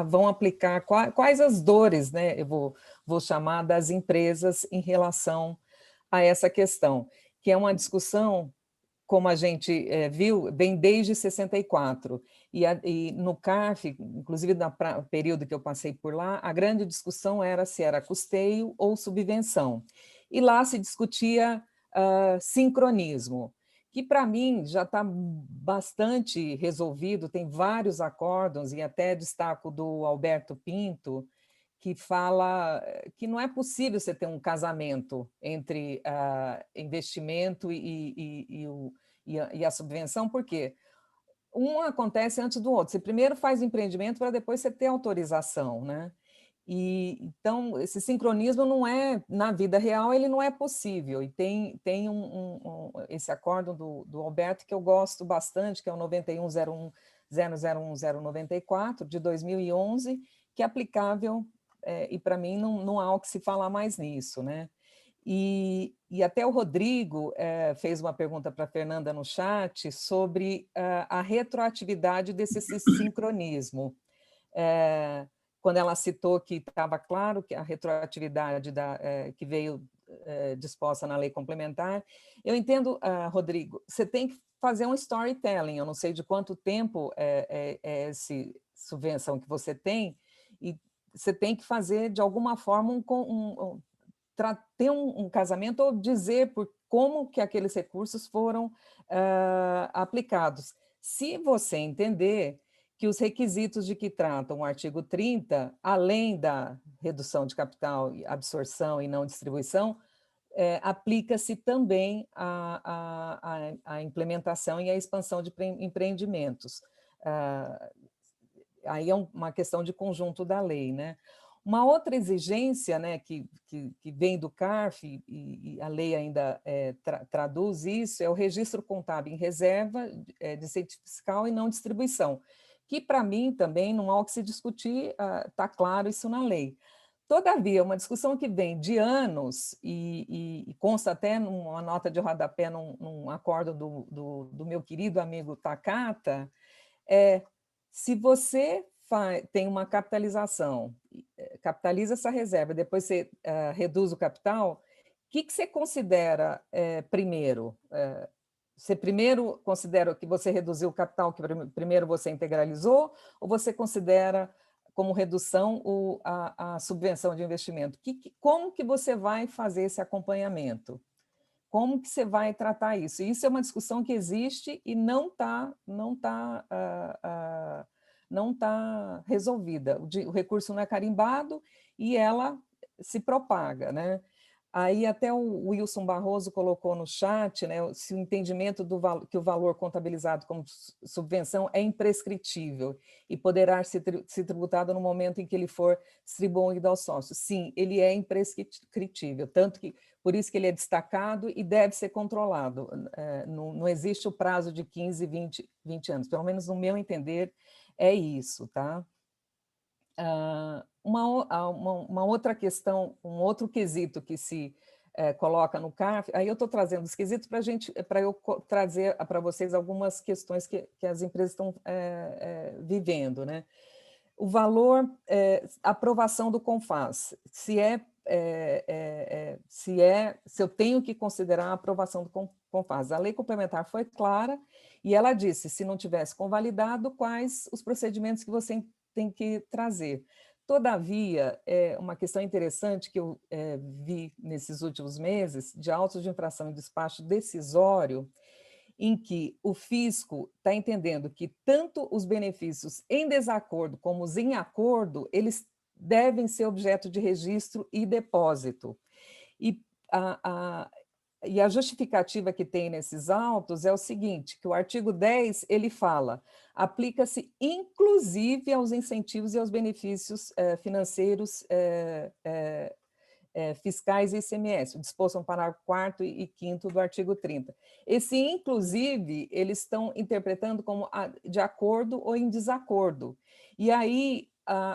vão aplicar, quais as dores, né, eu vou chamar, das empresas em relação a essa questão, que é uma discussão, como a gente viu, vem desde 64, e no CARF, inclusive no período que eu passei por lá, a grande discussão era se era custeio ou subvenção, e lá se discutia sincronismo, que para mim já está bastante resolvido, tem vários acórdons, e até destaco do Alberto Pinto, que fala que não é possível você ter um casamento entre investimento e a subvenção, porque um acontece antes do outro. Você primeiro faz o empreendimento para depois você ter autorização, né? E, então, esse sincronismo não é, na vida real, ele não é possível. E tem esse acórdão do Alberto que eu gosto bastante, que é o 9101-001094, de 2011, que é aplicável, e para mim não há o que se falar mais nisso, né? E até o Rodrigo fez uma pergunta para a Fernanda no chat sobre a retroatividade desse sincronismo. Quando ela citou que estava claro que a retroatividade que veio disposta na lei complementar, eu entendo, Rodrigo, você tem que fazer um storytelling, eu não sei de quanto tempo é essa subvenção que você tem, e você tem que fazer, de alguma forma, ter um casamento ou dizer como que aqueles recursos foram aplicados. Se você entender que os requisitos de que tratam o artigo 30, além da redução de capital, absorção e não distribuição, aplica-se também a implementação e a expansão de empreendimentos. Aí é uma questão de conjunto da lei, né? Uma outra exigência, né, que vem do CARF, e a lei ainda traduz isso, é o registro contábil em reserva de incentivo fiscal e não distribuição, que para mim também não há o que se discutir, está claro isso na lei. Todavia, uma discussão que vem de anos, e consta até numa nota de rodapé, num acordo do meu querido amigo Takata, se você tem uma capitalização, capitaliza essa reserva, depois você reduz o capital, o que você considera primeiro? Você primeiro considera que você reduziu o capital, que primeiro você integralizou, ou você considera como redução a subvenção de investimento? Como que você vai fazer esse acompanhamento? Como que você vai tratar isso? Isso é uma discussão que existe e não tá resolvida. O recurso não é carimbado e ela se propaga, né? Aí até o Wilson Barroso colocou no chat, né, se o entendimento que o valor contabilizado como subvenção é imprescritível e poderá ser tributado no momento em que ele for distribuído aos sócios. Sim, ele é imprescritível, tanto que por isso que ele é destacado e deve ser controlado. Não existe o prazo de 15, 20 anos, pelo menos no meu entender é isso, tá? Uma outra questão, um outro quesito que se coloca no CARF, aí eu estou trazendo os quesitos para eu trazer para vocês algumas questões que as empresas estão vivendo, né? O valor, aprovação do CONFAS, se eu tenho que considerar a aprovação do CONFAS. A lei complementar foi clara e ela disse, se não tivesse convalidado, quais os procedimentos que você tem que trazer. Todavia, uma questão interessante que eu vi nesses últimos meses, de autos de infração e despacho decisório, em que o fisco está entendendo que tanto os benefícios em desacordo como os em acordo, eles devem ser objeto de registro e depósito. E a justificativa que tem nesses autos é o seguinte, que o artigo 10, ele fala, aplica-se inclusive aos incentivos e aos benefícios financeiros fiscais e ICMS, disposto no parágrafo 4º e 5º do artigo 30. Esse inclusive, eles estão interpretando como de acordo ou em desacordo. E aí,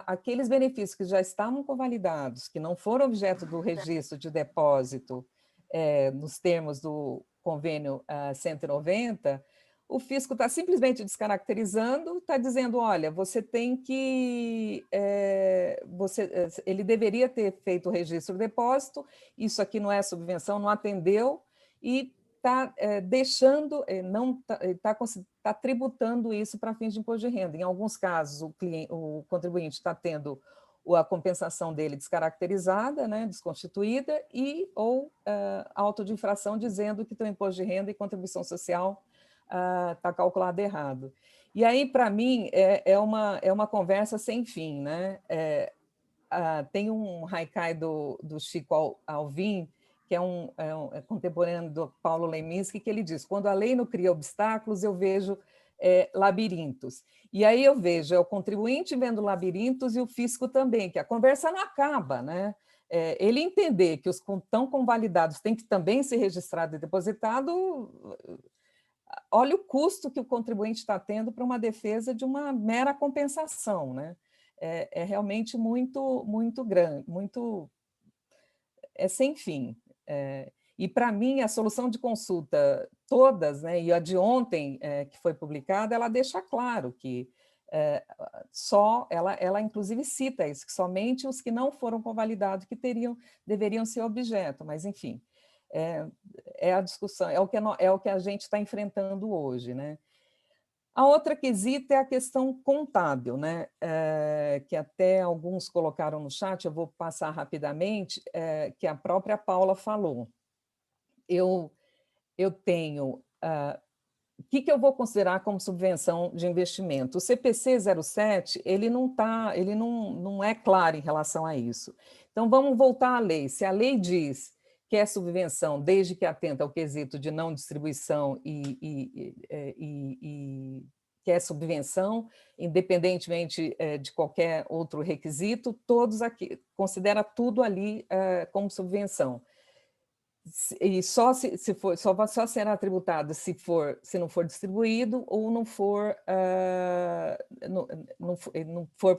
aqueles benefícios que já estavam convalidados, que não foram objeto do registro de depósito, nos termos do convênio 190, o fisco está simplesmente descaracterizando, está dizendo, olha, você tem que... ele deveria ter feito o registro do depósito, isso aqui não é subvenção, não atendeu, e está deixando, está tributando isso para fins de imposto de renda. Em alguns casos, o contribuinte está tendo a compensação dele descaracterizada, né, desconstituída, ou auto de infração dizendo que tem imposto de renda e contribuição social está calculado errado. E aí, para mim, é uma conversa sem fim, né? Tem um haikai do Chico Alvim, que é contemporâneo do Paulo Leminski, que ele diz, quando a lei não cria obstáculos, eu vejo labirintos. E aí eu vejo, é o contribuinte vendo labirintos e o fisco também, que a conversa não acaba, né? Ele entender que os tão convalidados têm que também ser registrado e depositado, olha o custo que o contribuinte está tendo para uma defesa de uma mera compensação, né? É realmente muito grande, sem fim. E, para mim, a solução de consulta, todas, né, e a de ontem, que foi publicada, ela deixa claro que ela inclusive cita isso, que somente os que não foram convalidados que deveriam ser objeto, mas, enfim, a discussão, é o que a gente está enfrentando hoje, né? A outra quesita é a questão contábil, né? Que até alguns colocaram no chat, eu vou passar rapidamente, que a própria Paula falou. Eu tenho... o que eu vou considerar como subvenção de investimento? O CPC 07, ele não é claro em relação a isso. Então, vamos voltar à lei. Se a lei diz que é subvenção, desde que atenta ao quesito de não distribuição e que é subvenção, independentemente de qualquer outro requisito, todos aqui, considera tudo ali como subvenção. E só será tributado se não for distribuído ou não for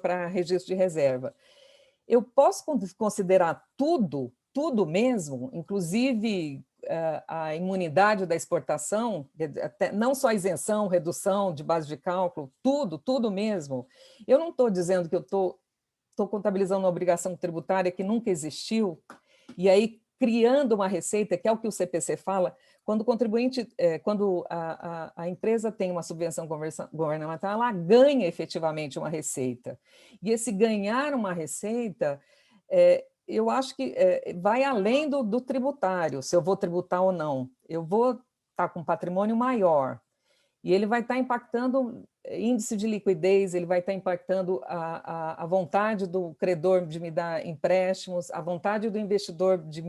para registro de reserva. Eu posso considerar tudo mesmo, inclusive a imunidade da exportação, não só isenção, redução de base de cálculo, tudo mesmo. Eu não estou dizendo que eu estou contabilizando uma obrigação tributária que nunca existiu, e aí criando uma receita, que é o que o CPC fala, quando o contribuinte, quando a empresa tem uma subvenção governamental, ela ganha efetivamente uma receita. E esse ganhar uma receita, eu acho que vai além do tributário, se eu vou tributar ou não. Eu vou estar com um patrimônio maior, e ele vai estar impactando índice de liquidez, ele vai estar impactando a vontade do credor de me dar empréstimos, a vontade do investidor de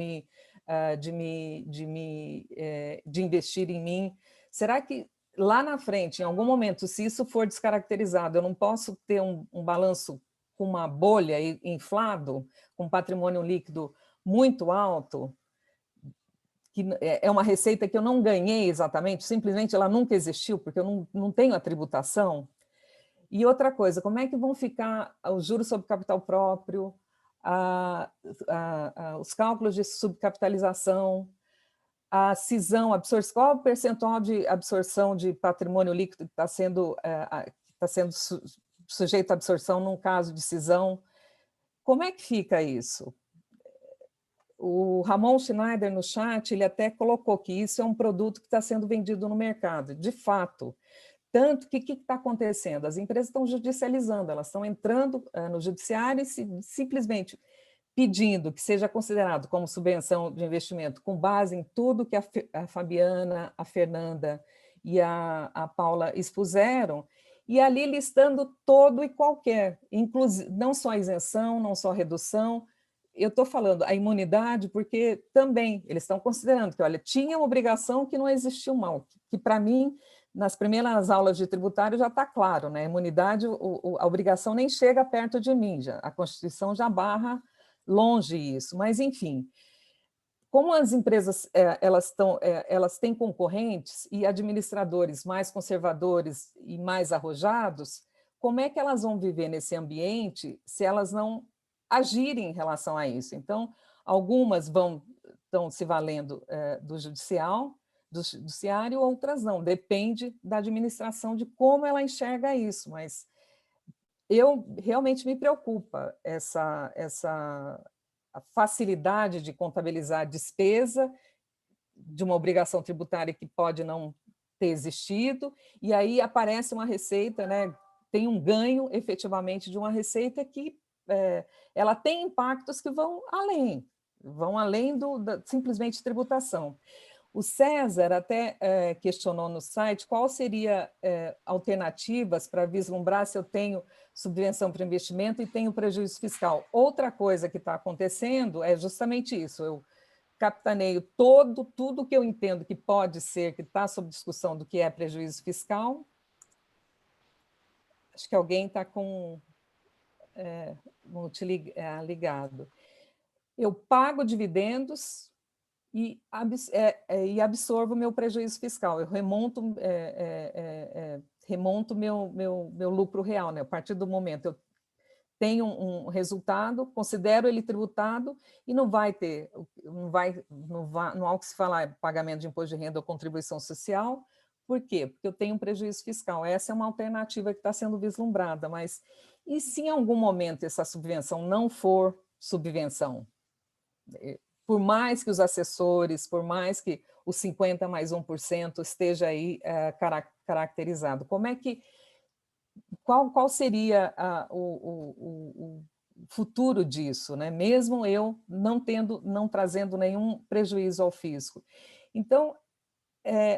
investir em mim. Será que lá na frente, em algum momento, se isso for descaracterizado, eu não posso ter um balanço com uma bolha inflado, com patrimônio líquido muito alto, que é uma receita que eu não ganhei exatamente, simplesmente ela nunca existiu, porque eu não tenho a tributação? E outra coisa, como é que vão ficar os juros sobre capital próprio, os cálculos de subcapitalização, a cisão, qual é o percentual de absorção de patrimônio líquido que está sendo sujeito à absorção num caso de cisão? Como é que fica isso? O Ramon Schneider, no chat, ele até colocou que isso é um produto que está sendo vendido no mercado. De fato. Tanto que o que está acontecendo? As empresas estão judicializando, elas estão entrando no judiciário e simplesmente pedindo que seja considerado como subvenção de investimento com base em tudo que a Fabiana, a Fernanda e a Paula expuseram, e ali listando todo e qualquer, inclusive, não só a isenção, não só a redução. Eu estou falando a imunidade porque também eles estão considerando que, olha, tinha uma obrigação que não existiu mal, que para mim, nas primeiras aulas de tributário já está claro, né? A imunidade, a obrigação nem chega perto de mim, a Constituição já barra longe isso, mas enfim, como as empresas elas têm concorrentes e administradores mais conservadores e mais arrojados, como é que elas vão viver nesse ambiente se elas não agirem em relação a isso? Então, algumas estão se valendo do judiciário, outras não, depende da administração, de como ela enxerga isso, mas realmente me preocupa a facilidade de contabilizar a despesa de uma obrigação tributária que pode não ter existido, e aí aparece uma receita, né, tem um ganho efetivamente de uma receita que ela tem impactos que vão além da simplesmente tributação. O César até questionou no site qual seria alternativas para vislumbrar se eu tenho subvenção para investimento e tenho prejuízo fiscal. Outra coisa que está acontecendo é justamente isso, eu capitaneio tudo que eu entendo que pode ser, que está sob discussão do que é prejuízo fiscal, Acho que alguém está com ligado. Eu pago dividendos e absorvo meu prejuízo fiscal. Eu remonto meu lucro real, né? A partir do momento eu tenho um resultado, considero ele tributado e não há o que se falar pagamento de imposto de renda ou contribuição social. Por quê? Porque eu tenho um prejuízo fiscal. Essa é uma alternativa que está sendo vislumbrada, mas e se em algum momento essa subvenção não for subvenção? Por mais que os assessores, por mais que os 50 mais 1% esteja aí caracterizado, qual seria o futuro disso, né? Mesmo eu não trazendo nenhum prejuízo ao fisco? Então,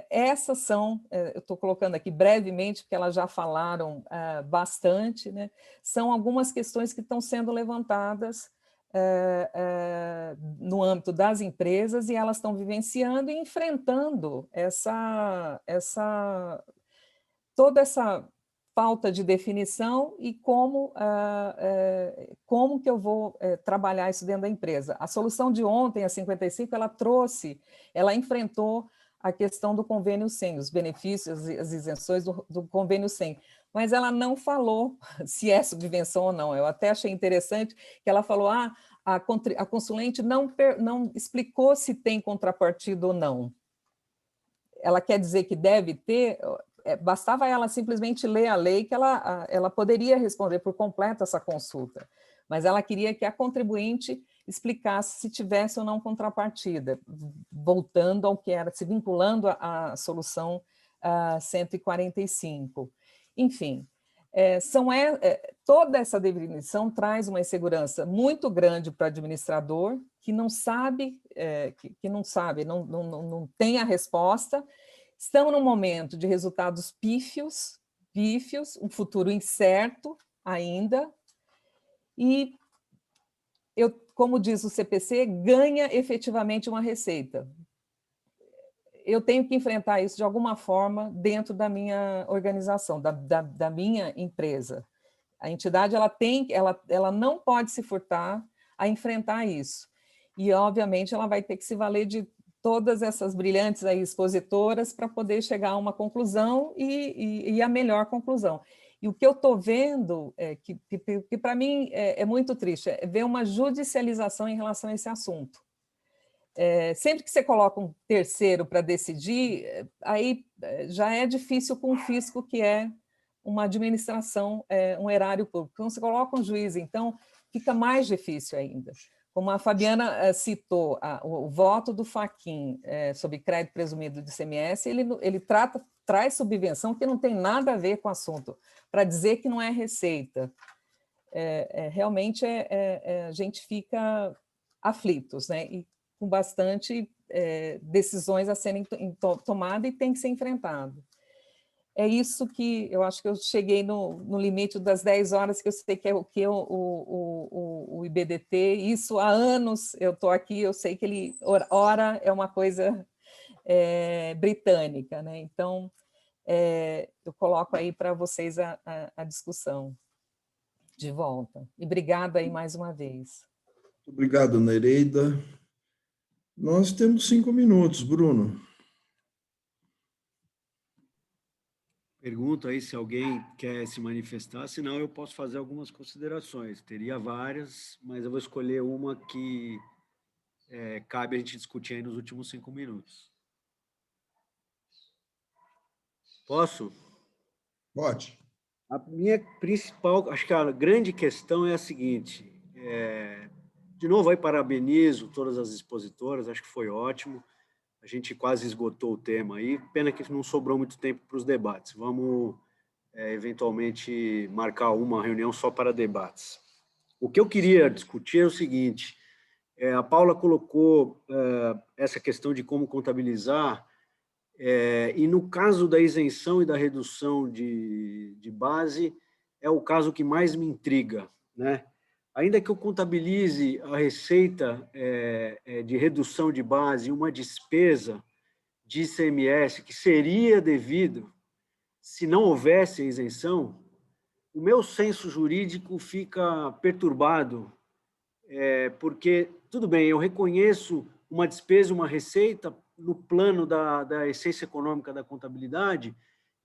essas são, eu estou colocando aqui brevemente, porque elas já falaram bastante, né? São algumas questões que estão sendo levantadas no âmbito das empresas, e elas estão vivenciando e enfrentando toda essa falta de definição e como que eu vou trabalhar isso dentro da empresa. A solução de ontem, a 55, ela enfrentou a questão do convênio 100, os benefícios e as isenções do convênio 100, mas ela não falou se é subvenção ou não. Eu até achei interessante que ela falou, a consulente não explicou se tem contrapartida ou não. Ela quer dizer que deve ter, bastava ela simplesmente ler a lei que ela poderia responder por completo essa consulta, mas ela queria que a contribuinte explicasse se tivesse ou não contrapartida, voltando ao que era, se vinculando à solução 145. Enfim, toda essa definição traz uma insegurança muito grande para o administrador, que não tem a resposta. Estamos num momento de resultados pífios, um futuro incerto ainda, e como diz o CPC, ganha efetivamente uma receita. Eu tenho que enfrentar isso de alguma forma dentro da minha organização, da minha empresa. A entidade ela não pode se furtar a enfrentar isso. E, obviamente, ela vai ter que se valer de todas essas brilhantes aí expositoras para poder chegar a uma conclusão e a melhor conclusão. E o que eu estou vendo, que para mim é muito triste, é ver uma judicialização em relação a esse assunto. Sempre que você coloca um terceiro para decidir, aí já é difícil com o fisco, que é uma administração, um erário público. Quando você coloca um juiz, então, fica mais difícil ainda. Como a Fabiana citou, o voto do Fachin sobre crédito presumido de ICMS, ele traz subvenção que não tem nada a ver com o assunto, para dizer que não é receita. Realmente a gente fica aflitos, né? E com bastante decisões a serem tomadas e tem que ser enfrentado. É isso que eu acho que eu cheguei no limite das 10 horas, que eu sei que é o IBDT, isso há anos eu estou aqui, eu sei que ele ora é uma coisa britânica, né? Então, eu coloco aí para vocês a discussão de volta. E obrigada aí mais uma vez. Obrigado, Nereida. Nós temos 5 minutos, Bruno. Pergunto aí se alguém quer se manifestar, senão eu posso fazer algumas considerações. Teria várias, mas eu vou escolher uma que cabe a gente discutir aí nos últimos 5 minutos. Posso? Pode. A minha principal, acho que a grande questão é a seguinte, de novo aí parabenizo todas as expositoras, acho que foi ótimo, a gente quase esgotou o tema aí, pena que não sobrou muito tempo para os debates, vamos eventualmente marcar uma reunião só para debates. O que eu queria discutir é o seguinte, a Paula colocou essa questão de como contabilizar, e no caso da isenção e da redução de base, é o caso que mais me intriga, né? Ainda que eu contabilize a receita de redução de base, uma despesa de ICMS que seria devido se não houvesse a isenção, o meu senso jurídico fica perturbado, porque, tudo bem, eu reconheço uma despesa, uma receita no plano da essência econômica da contabilidade,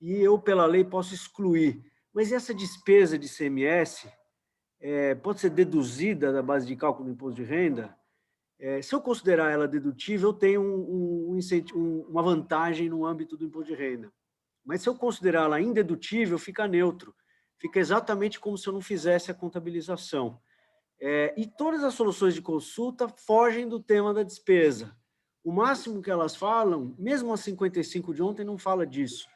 e eu, pela lei, posso excluir. Mas essa despesa de ICMS pode ser deduzida da base de cálculo do imposto de renda? Se eu considerar ela dedutível, eu tenho uma vantagem no âmbito do imposto de renda. Mas se eu considerar ela indedutível, fica neutro. Fica exatamente como se eu não fizesse a contabilização. E todas as soluções de consulta fogem do tema da despesa. O máximo que elas falam, mesmo a 55 de ontem não fala disso,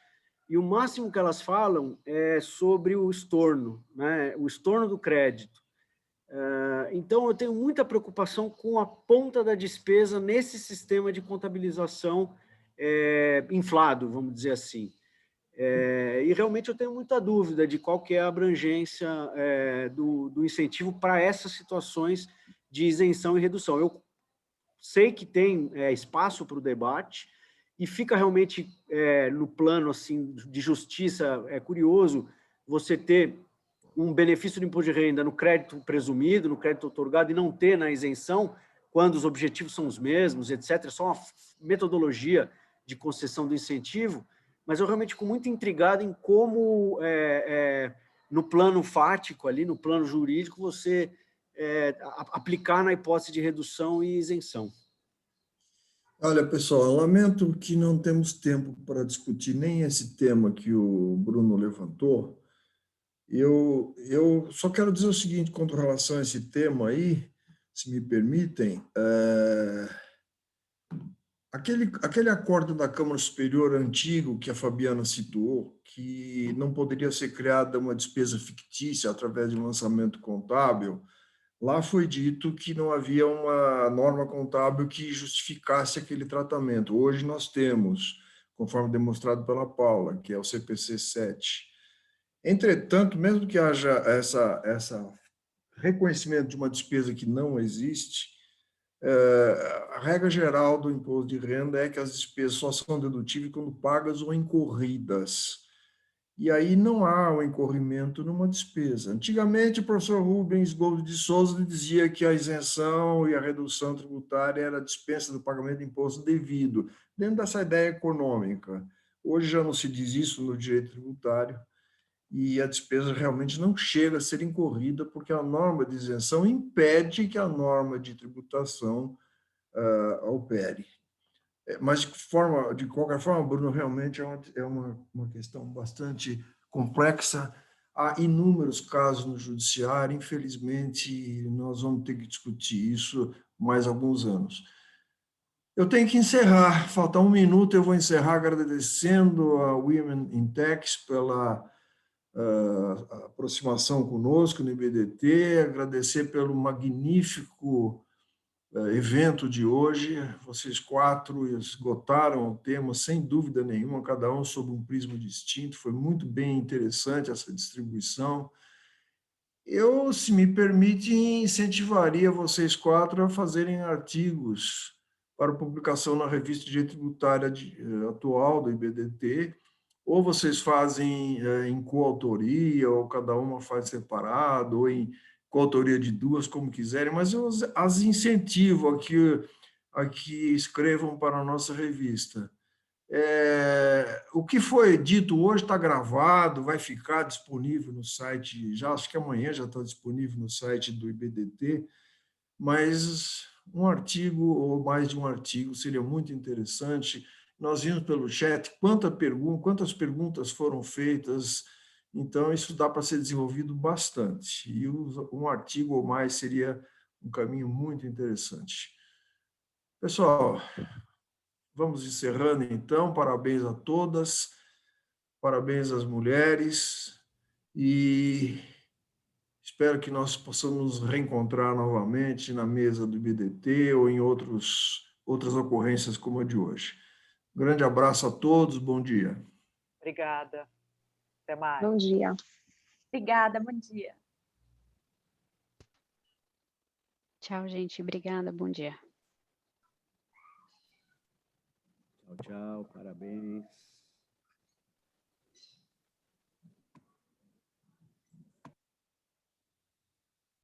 e o máximo que elas falam é sobre o estorno, né? O estorno do crédito. Então, eu tenho muita preocupação com a ponta da despesa nesse sistema de contabilização inflado, vamos dizer assim. E realmente eu tenho muita dúvida de qual que é a abrangência do incentivo para essas situações de isenção e redução. Eu sei que tem espaço para o debate e fica realmente no plano assim, de justiça, curioso você ter um benefício do imposto de renda no crédito presumido, no crédito otorgado, e não ter na isenção, quando os objetivos são os mesmos, etc. É só uma metodologia de concessão do incentivo, mas eu realmente fico muito intrigado em como, no plano fático, ali, no plano jurídico, você aplicar na hipótese de redução e isenção. Olha, pessoal, eu lamento que não temos tempo para discutir nem esse tema que o Bruno levantou. Eu só quero dizer o seguinte, com relação a esse tema aí, se me permitem, aquele acordo da Câmara Superior antigo que a Fabiana citou, que não poderia ser criada uma despesa fictícia através de um lançamento contábil, lá foi dito que não havia uma norma contábil que justificasse aquele tratamento. Hoje nós temos, conforme demonstrado pela Paula, que é o CPC 7. Entretanto, mesmo que haja essa reconhecimento de uma despesa que não existe, a regra geral do imposto de renda é que as despesas só são dedutíveis quando pagas ou incorridas. E aí não há o incorrimento numa despesa. Antigamente, o professor Rubens Gomes de Souza dizia que a isenção e a redução tributária era a dispensa do pagamento de imposto devido, dentro dessa ideia econômica. Hoje já não se diz isso no direito tributário, e a despesa realmente não chega a ser incorrida, porque a norma de isenção impede que a norma de tributação opere. Mas, de qualquer forma, Bruno, realmente é uma questão bastante complexa. Há inúmeros casos no judiciário, infelizmente, nós vamos ter que discutir isso mais alguns anos. Eu tenho que encerrar, falta um minuto, eu vou encerrar agradecendo a Women in Tax pela aproximação conosco no IBDT, agradecer pelo magnífico evento de hoje. Vocês quatro esgotaram o tema, sem dúvida nenhuma, cada um sob um prisma distinto. Foi muito bem interessante essa distribuição. Eu, se me permite, incentivaria vocês quatro a fazerem artigos para publicação na revista de Direito Tributário atual do IBDT, ou vocês fazem em coautoria, ou cada uma faz separado, ou em coautoria de duas, como quiserem, mas eu as incentivo a que escrevam para a nossa revista. O que foi dito hoje está gravado, vai ficar disponível no site, já acho que amanhã já está disponível no site do IBDT, mas um artigo ou mais de um artigo seria muito interessante. Nós vimos pelo chat quantas perguntas foram feitas, então isso dá para ser desenvolvido bastante, e um artigo ou mais seria um caminho muito interessante. Pessoal, vamos encerrando então, parabéns a todas, parabéns às mulheres, e espero que nós possamos nos reencontrar novamente na mesa do IBDT ou em outras ocorrências como a de hoje. Um grande abraço a todos, bom dia. Obrigada. Até mais. Bom dia. Obrigada, bom dia. Tchau, gente. Obrigada. Bom dia. Tchau, tchau. Parabéns.